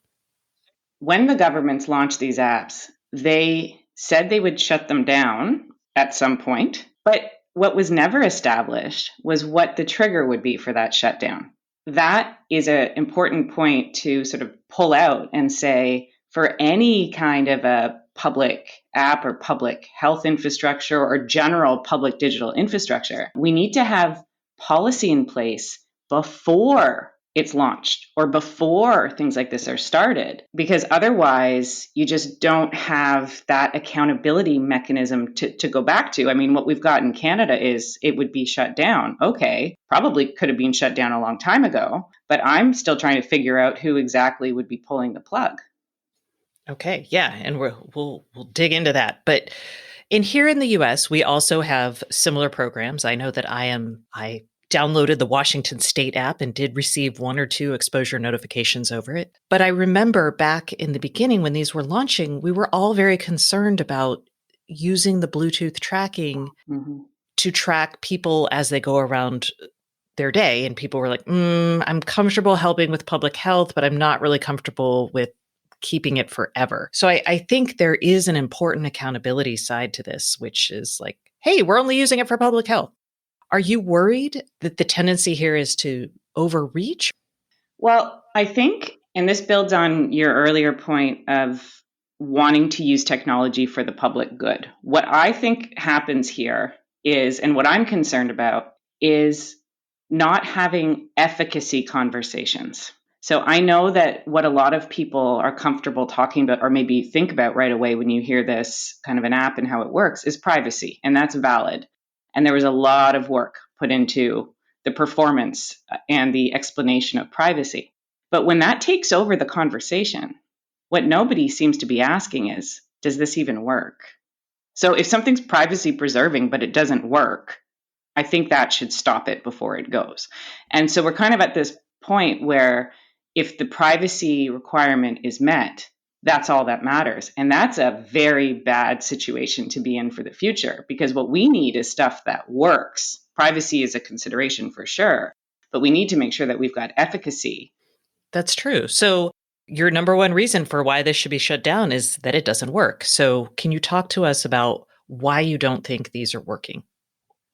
When the governments launched these apps, they said they would shut them down at some point. But what was never established was what the trigger would be for that shutdown. That is an important point to sort of pull out and say, for any kind of a public app or public health infrastructure or general public digital infrastructure, we need to have policy in place before it's launched or before things like this are started, because otherwise you just don't have that accountability mechanism to go back to. I mean, what we've got in Canada is it would be shut down. Okay, probably could have been shut down a long time ago, but I'm still trying to figure out who exactly would be pulling the plug. Okay, yeah, and we'll dig into that. But here in the US, we also have similar programs. I know that I downloaded the Washington State app and did receive one or two exposure notifications over it. But I remember back in the beginning when these were launching, we were all very concerned about using the Bluetooth tracking to track people as they go around their day. And people were like, I'm comfortable helping with public health, but I'm not really comfortable with keeping it forever. So I think there is an important accountability side to this, which is like, hey, we're only using it for public health. Are you worried that the tendency here is to overreach? Well, I think, and this builds on your earlier point of wanting to use technology for the public good. What I think happens here is, and what I'm concerned about, is not having efficacy conversations. So I know that what a lot of people are comfortable talking about or maybe think about right away when you hear this kind of an app and how it works is privacy, and that's valid. And there was a lot of work put into the performance and the explanation of privacy. But when that takes over the conversation, what nobody seems to be asking is, does this even work? So if something's privacy preserving, but it doesn't work, I think that should stop it before it goes. And so we're kind of at this point where if the privacy requirement is met, that's all that matters. And that's a very bad situation to be in for the future, because what we need is stuff that works. Privacy is a consideration for sure, but we need to make sure that we've got efficacy. That's true. So, your number one reason for why this should be shut down is that it doesn't work. So, can you talk to us about why you don't think these are working?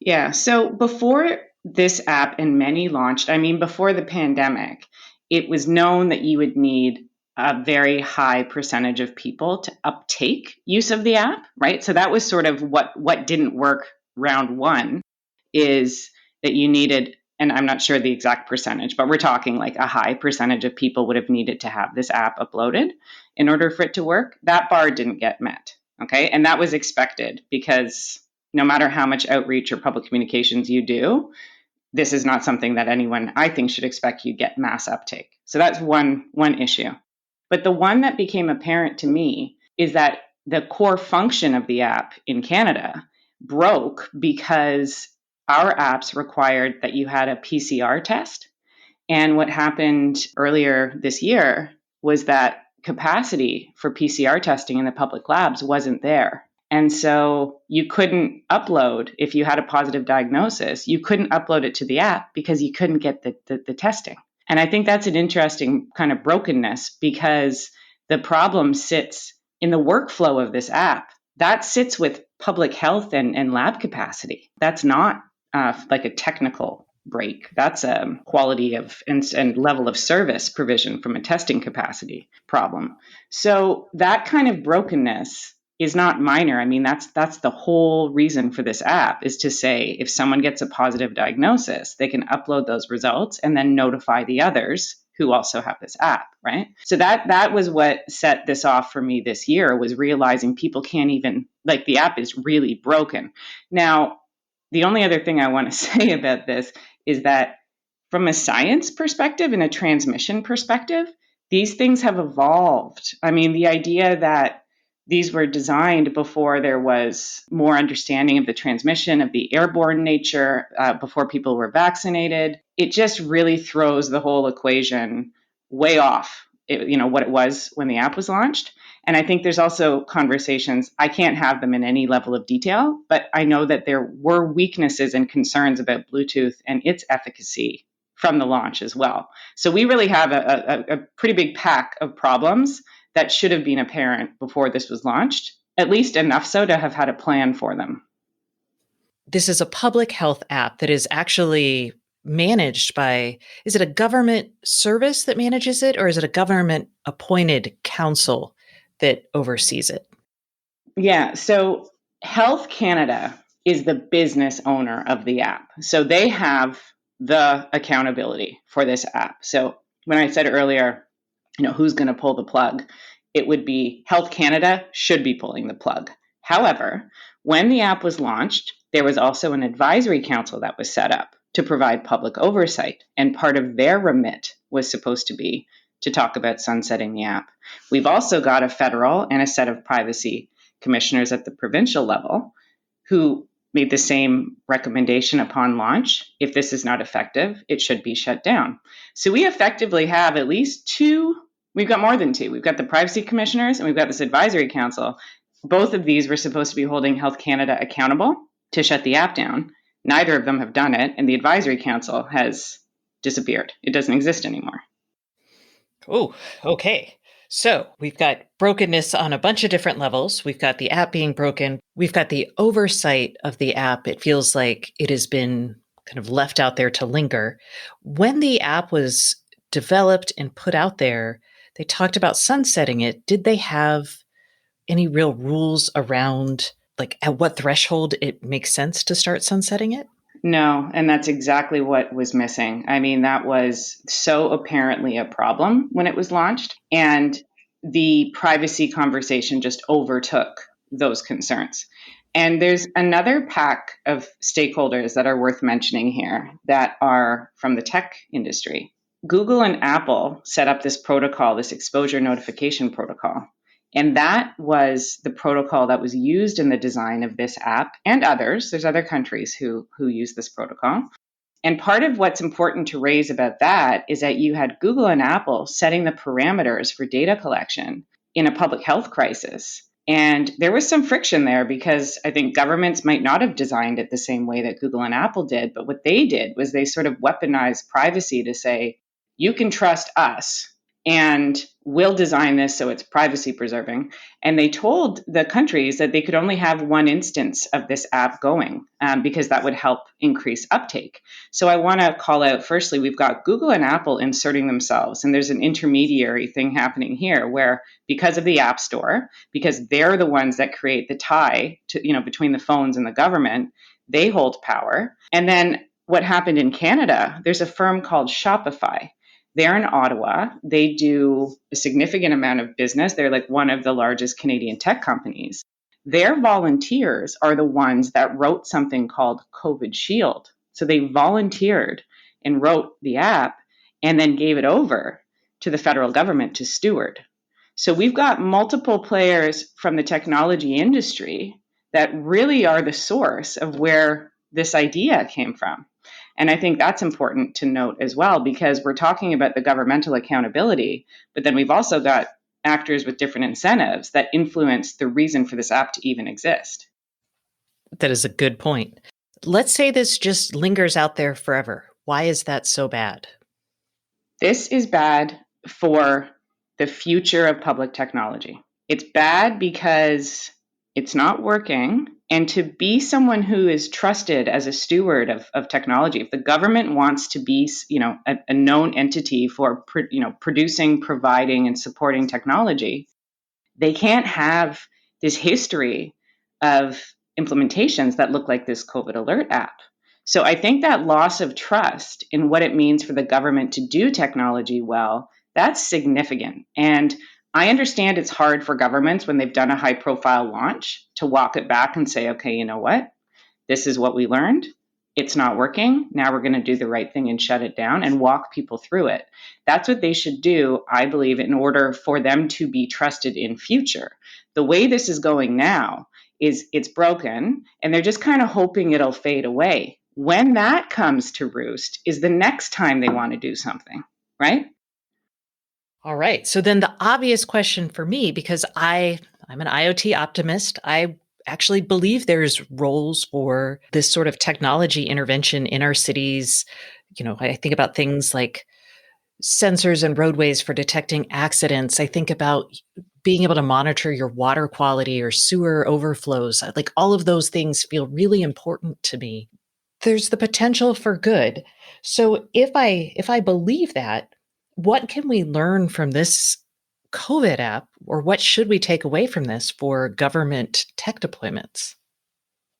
Yeah. So before this app and many launched, I mean, before the pandemic, it was known that you would need a very high percentage of people to uptake use of the app, right? So that was sort of what didn't work round one, is that you needed, and I'm not sure the exact percentage, but we're talking like a high percentage of people would have needed to have this app uploaded in order for it to work. That bar didn't get met. Okay. And that was expected, because no matter how much outreach or public communications you do, this is not something that anyone, I think, should expect you get mass uptake. So that's one issue. But the one that became apparent to me is that the core function of the app in Canada broke because our apps required that you had a PCR test. And what happened earlier this year was that capacity for PCR testing in the public labs wasn't there. And so you couldn't upload, if you had a positive diagnosis, you couldn't upload it to the app because you couldn't get the testing. And I think that's an interesting kind of brokenness, because the problem sits in the workflow of this app. That sits with public health and lab capacity. That's not like a technical break. That's a quality of and level of service provision from a testing capacity problem. So that kind of brokenness is not minor. I mean, that's the whole reason for this app, is to say if someone gets a positive diagnosis, they can upload those results and then notify the others who also have this app, right? So that was what set this off for me this year, was realizing people can't even, like, the app is really broken. Now, the only other thing I want to say about this is that from a science perspective and a transmission perspective, these things have evolved. I mean, the idea that these were designed before there was more understanding of the transmission, of the airborne nature, before people were vaccinated, it just really throws the whole equation way off, what it was when the app was launched. And I think there's also conversations, I can't have them in any level of detail, but I know that there were weaknesses and concerns about Bluetooth and its efficacy from the launch as well. So we really have a pretty big pack of problems that should have been apparent before this was launched, at least enough so to have had a plan for them. This is a public health app that is actually managed by, is it a government service that manages it, or is it a government appointed council that oversees it? Yeah, so Health Canada is the business owner of the app. So they have the accountability for this app. So when I said earlier, who's going to pull the plug, it would be Health Canada should be pulling the plug. However, when the app was launched, there was also an advisory council that was set up to provide public oversight. And part of their remit was supposed to be to talk about sunsetting the app. We've also got a federal and a set of privacy commissioners at the provincial level who made the same recommendation upon launch. If this is not effective, it should be shut down. So we effectively have at least two, we've got more than two. We've got the privacy commissioners and we've got this advisory council. Both of these were supposed to be holding Health Canada accountable to shut the app down. Neither of them have done it, and the advisory council has disappeared. It doesn't exist anymore. Oh, okay. So we've got brokenness on a bunch of different levels. We've got the app being broken. We've got the oversight of the app. It feels like it has been kind of left out there to linger. When the app was developed and put out there, they talked about sunsetting it. Did they have any real rules around, like, at what threshold it makes sense to start sunsetting it? No, and that's exactly what was missing. I mean, that was so apparently a problem when it was launched, and the privacy conversation just overtook those concerns. And there's another pack of stakeholders that are worth mentioning here that are from the tech industry. Google and Apple set up this protocol, this exposure notification protocol. And that was the protocol that was used in the design of this app and others. There's other countries who use this protocol. And part of what's important to raise about that is that you had Google and Apple setting the parameters for data collection in a public health crisis. And there was some friction there because I think governments might not have designed it the same way that Google and Apple did. But what they did was they sort of weaponized privacy to say, you can trust us and we'll design this so it's privacy preserving. And they told the countries that they could only have one instance of this app going because that would help increase uptake. So I want to call out, firstly, we've got Google and Apple inserting themselves. And there's an intermediary thing happening here where because of the App Store, because they're the ones that create the tie to, between the phones and the government, they hold power. And then what happened in Canada, there's a firm called Shopify. They're in Ottawa. They do a significant amount of business. They're like one of the largest Canadian tech companies. Their volunteers are the ones that wrote something called COVID Shield. So they volunteered and wrote the app and then gave it over to the federal government to steward. So we've got multiple players from the technology industry that really are the source of where this idea came from. And I think that's important to note as well, because we're talking about the governmental accountability, but then we've also got actors with different incentives that influence the reason for this app to even exist. That is a good point. Let's say this just lingers out there forever. Why is that so bad? This is bad for the future of public technology. It's bad because it's not working. And to be someone who is trusted as a steward of technology, if the government wants to be, a known entity for, producing, providing, and supporting technology, they can't have this history of implementations that look like this COVID alert app. So I think that loss of trust in what it means for the government to do technology well, that's significant. And I understand it's hard for governments when they've done a high profile launch to walk it back and say, okay, you know what? This is what we learned. It's not working. Now we're going to do the right thing and shut it down and walk people through it. That's what they should do, I believe, in order for them to be trusted in future. The way this is going now is it's broken and they're just kind of hoping it'll fade away. When that comes to roost is the next time they want to do something, right? All right. So then the obvious question for me, because I'm an IoT optimist, I actually believe there's roles for this sort of technology intervention in our cities. I think about things like sensors and roadways for detecting accidents. I think about being able to monitor your water quality or sewer overflows. Like all of those things feel really important to me. There's the potential for good. So if I believe that, what can we learn from this COVID app, or what should we take away from this for government tech deployments?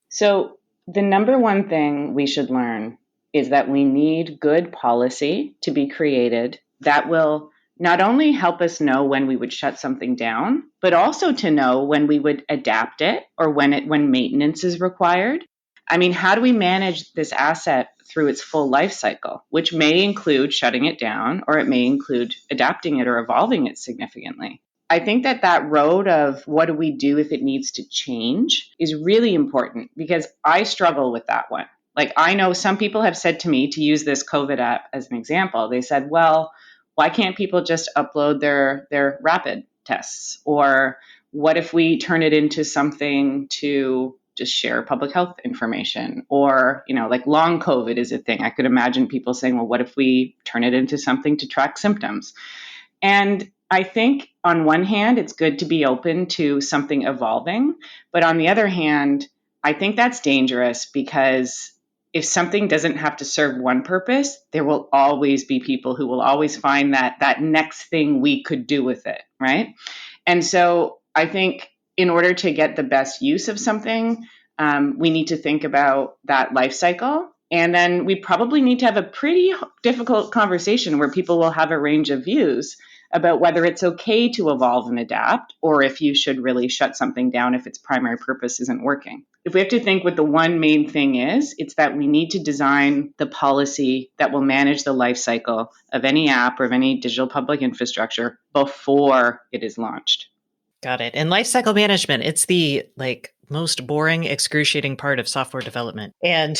So the number one thing we should learn is that we need good policy to be created that will not only help us know when we would shut something down, but also to know when we would adapt it or when maintenance is required. I mean, how do we manage this asset through its full life cycle, which may include shutting it down, or it may include adapting it or evolving it significantly? I think that road of what do we do if it needs to change is really important because I struggle with that one. Like I know some people have said to me, to use this COVID app as an example, they said, well, why can't people just upload their rapid tests? Or what if we turn it into something to just share public health information? Or, like long COVID is a thing. I could imagine people saying, well, what if we turn it into something to track symptoms? And I think on one hand, it's good to be open to something evolving. But on the other hand, I think that's dangerous because if something doesn't have to serve one purpose, there will always be people who will always find that next thing we could do with it, right? And so I think in order to get the best use of something, we need to think about that life cycle. And then we probably need to have a pretty difficult conversation where people will have a range of views about whether it's okay to evolve and adapt, or if you should really shut something down if its primary purpose isn't working. If we have to think what the one main thing is, it's that we need to design the policy that will manage the life cycle of any app or of any digital public infrastructure before it is launched. Got it. And lifecycle management, it's the most boring, excruciating part of software development. And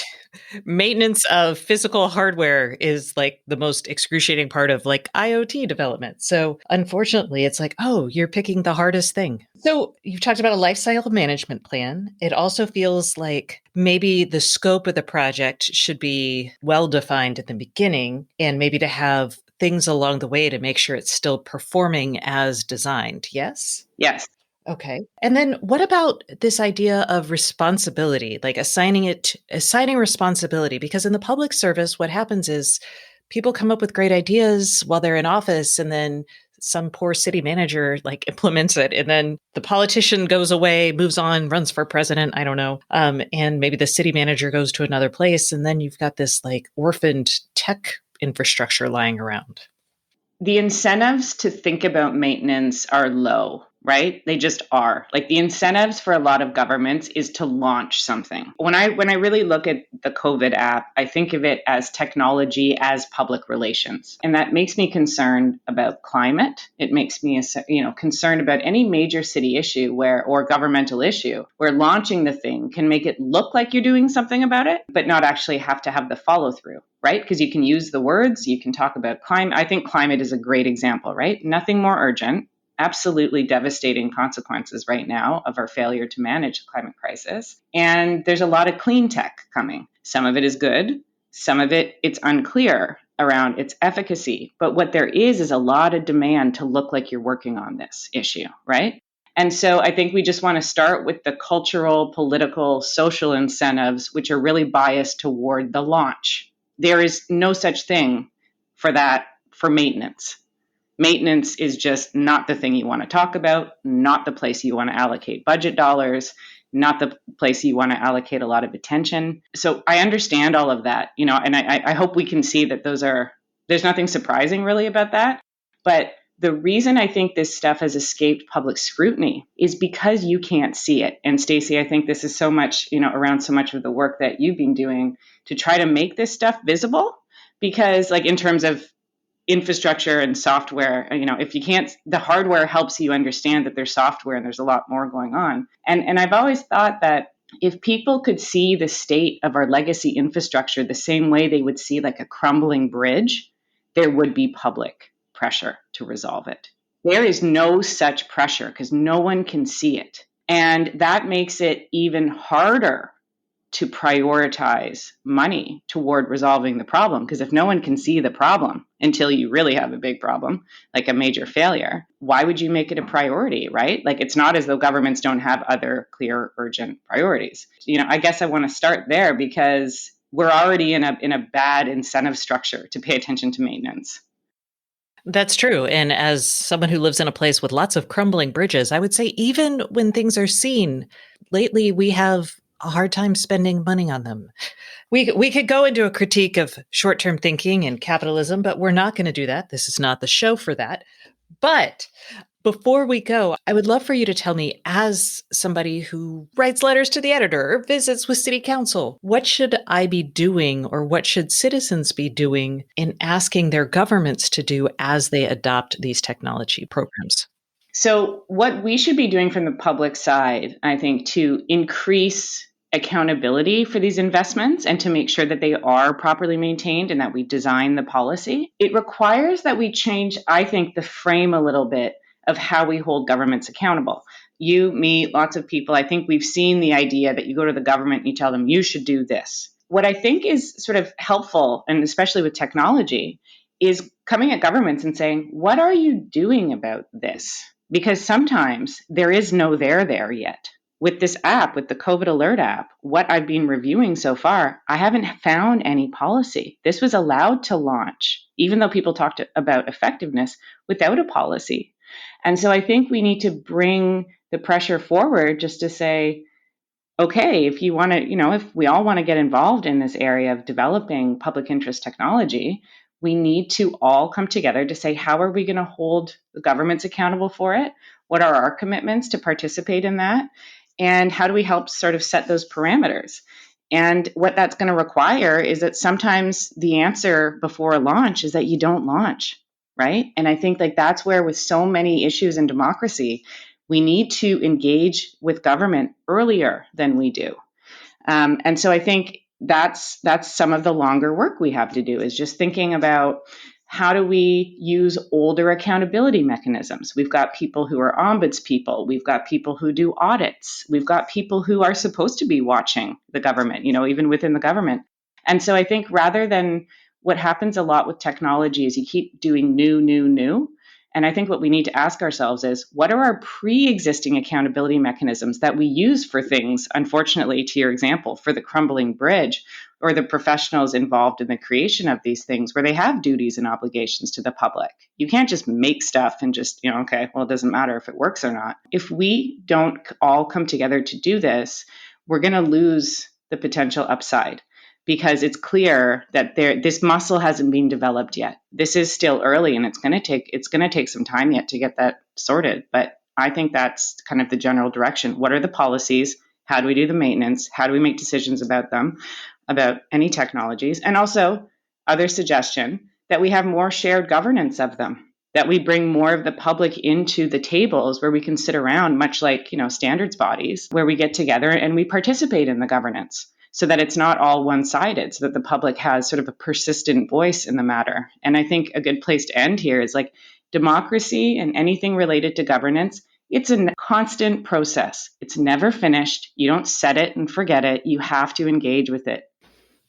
maintenance of physical hardware is like the most excruciating part of like IoT development. So unfortunately, it's like, oh, you're picking the hardest thing. So you've talked about a lifecycle management plan. It also feels like maybe the scope of the project should be well defined at the beginning, and maybe to have things along the way to make sure it's still performing as designed. Yes? Yes. Okay. And then what about this idea of responsibility, like assigning responsibility? Because in the public service, what happens is people come up with great ideas while they're in office, and then some poor city manager like implements it. And then the politician goes away, moves on, runs for president. I don't know. And maybe the city manager goes to another place. And then you've got this like orphaned tech infrastructure lying around. The incentives to think about maintenance are low, right? They just are. Like the incentives for a lot of governments is to launch something. When I really look at the COVID app, I think of it as technology as public relations. And that makes me concerned about climate. It makes me concerned about any major city issue or governmental issue where launching the thing can make it look like you're doing something about it, but not actually have to have the follow through. Right? Because you can use the words, you can talk about climate. I think climate is a great example, right? Nothing more urgent, absolutely devastating consequences right now of our failure to manage the climate crisis. And there's a lot of clean tech coming. Some of it is good. Some of it's unclear around its efficacy. But what there is a lot of demand to look like you're working on this issue, right? And so I think we just want to start with the cultural, political, social incentives, which are really biased toward the launch. There is no such thing for maintenance. Maintenance is just not the thing you want to talk about, not the place you want to allocate budget dollars, not the place you want to allocate a lot of attention. So I understand all of that, and I hope we can see that there's nothing surprising really about that. But the reason I think this stuff has escaped public scrutiny is because you can't see it. And Stacey, I think this is so much, around so much of the work that you've been doing to try to make this stuff visible. Because like in terms of infrastructure and software, if you can't, the hardware helps you understand that there's software and there's a lot more going on. And I've always thought that if people could see the state of our legacy infrastructure the same way they would see like a crumbling bridge, there would be public pressure to resolve it. There is no such pressure because no one can see it. And that makes it even harder to prioritize money toward resolving the problem. Because if no one can see the problem until you really have a big problem, like a major failure, why would you make it a priority, right? Like it's not as though governments don't have other clear, urgent priorities. I guess I want to start there because we're already in a bad incentive structure to pay attention to maintenance. That's true. And as someone who lives in a place with lots of crumbling bridges, I would say even when things are seen, lately we have a hard time spending money on them. We could go into a critique of short-term thinking and capitalism, but we're not going to do that. This is not the show for that. But before we go, I would love for you to tell me, as somebody who writes letters to the editor or visits with city council, what should I be doing or what should citizens be doing in asking their governments to do as they adopt these technology programs? So what we should be doing from the public side, I think, to increase accountability for these investments and to make sure that they are properly maintained and that we design the policy, it requires that we change, I think, the frame a little bit of how we hold governments accountable. You, me, lots of people, I think we've seen the idea that you go to the government and you tell them you should do this. What I think is sort of helpful, and especially with technology, is coming at governments and saying, what are you doing about this? Because sometimes there is no there yet. With this app, with the COVID Alert app, what I've been reviewing so far, I haven't found any policy. This was allowed to launch, even though people talked about effectiveness, without a policy. And so I think we need to bring the pressure forward just to say, okay, if you want to, if we all want to get involved in this area of developing public interest technology, we need to all come together to say, how are we going to hold the governments accountable for it? What are our commitments to participate in that? And how do we help sort of set those parameters? And what that's going to require is that sometimes the answer before a launch is that you don't launch, right? And I think like that's where with so many issues in democracy, We need to engage with government earlier than we do. And so I think that's some of the longer work we have to do, is just thinking about how do we use older accountability mechanisms. We've got people who are ombuds people. We've got people who do audits. We've got people who are supposed to be watching the government, even within the government. And so I think rather than what happens a lot with technology is you keep doing new. And I think what we need to ask ourselves is, what are our pre-existing accountability mechanisms that we use for things, unfortunately, to your example, for the crumbling bridge, or the professionals involved in the creation of these things where they have duties and obligations to the public? You can't just make stuff and just, okay, well, it doesn't matter if it works or not. If we don't all come together to do this, we're going to lose the potential upside, because it's clear that this muscle hasn't been developed yet. This is still early, and it's going to take some time yet to get that sorted. But I think that's kind of the general direction. What are the policies? How do we do the maintenance? How do we make decisions about them, about any technologies? And also, other suggestion, that we have more shared governance of them, that we bring more of the public into the tables where we can sit around, much like, standards bodies, where we get together and we participate in the governance, so that it's not all one-sided, so that the public has sort of a persistent voice in the matter. And I think a good place to end here is, like, democracy and anything related to governance, it's a constant process. It's never finished. You don't set it and forget it. You have to engage with it.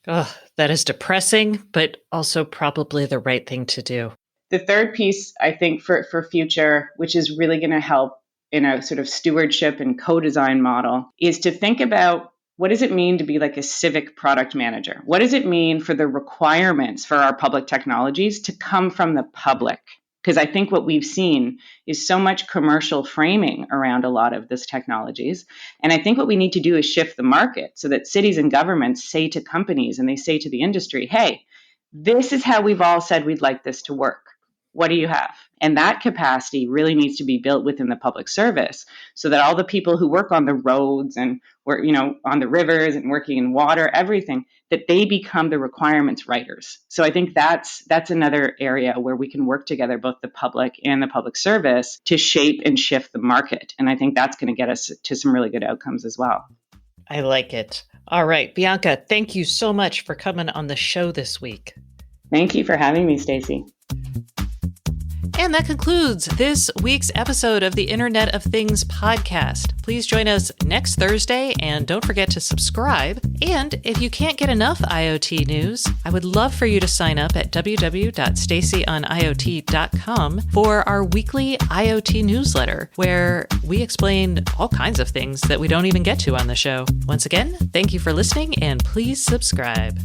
Oh, that is depressing, but also probably the right thing to do. The third piece, I think, for future, which is really going to help in a sort of stewardship and co-design model, is to think about, what does it mean to be like a civic product manager? What does it mean for the requirements for our public technologies to come from the public? Because I think what we've seen is so much commercial framing around a lot of these technologies. And I think what we need to do is shift the market so that cities and governments say to companies and they say to the industry, hey, this is how we've all said we'd like this to work. What do you have? And that capacity really needs to be built within the public service, so that all the people who work on the roads and work, on the rivers and working in water, everything, that they become the requirements writers. So I think that's another area where we can work together, both the public and the public service, to shape and shift the market. And I think that's going to get us to some really good outcomes as well. I like it. All right, Bianca, thank you so much for coming on the show this week. Thank you for having me, Stacey. And that concludes this week's episode of the Internet of Things podcast. Please join us next Thursday, and don't forget to subscribe. And if you can't get enough IoT news, I would love for you to sign up at www.staceyoniot.com for our weekly IoT newsletter, where we explain all kinds of things that we don't even get to on the show. Once again, thank you for listening, and please subscribe.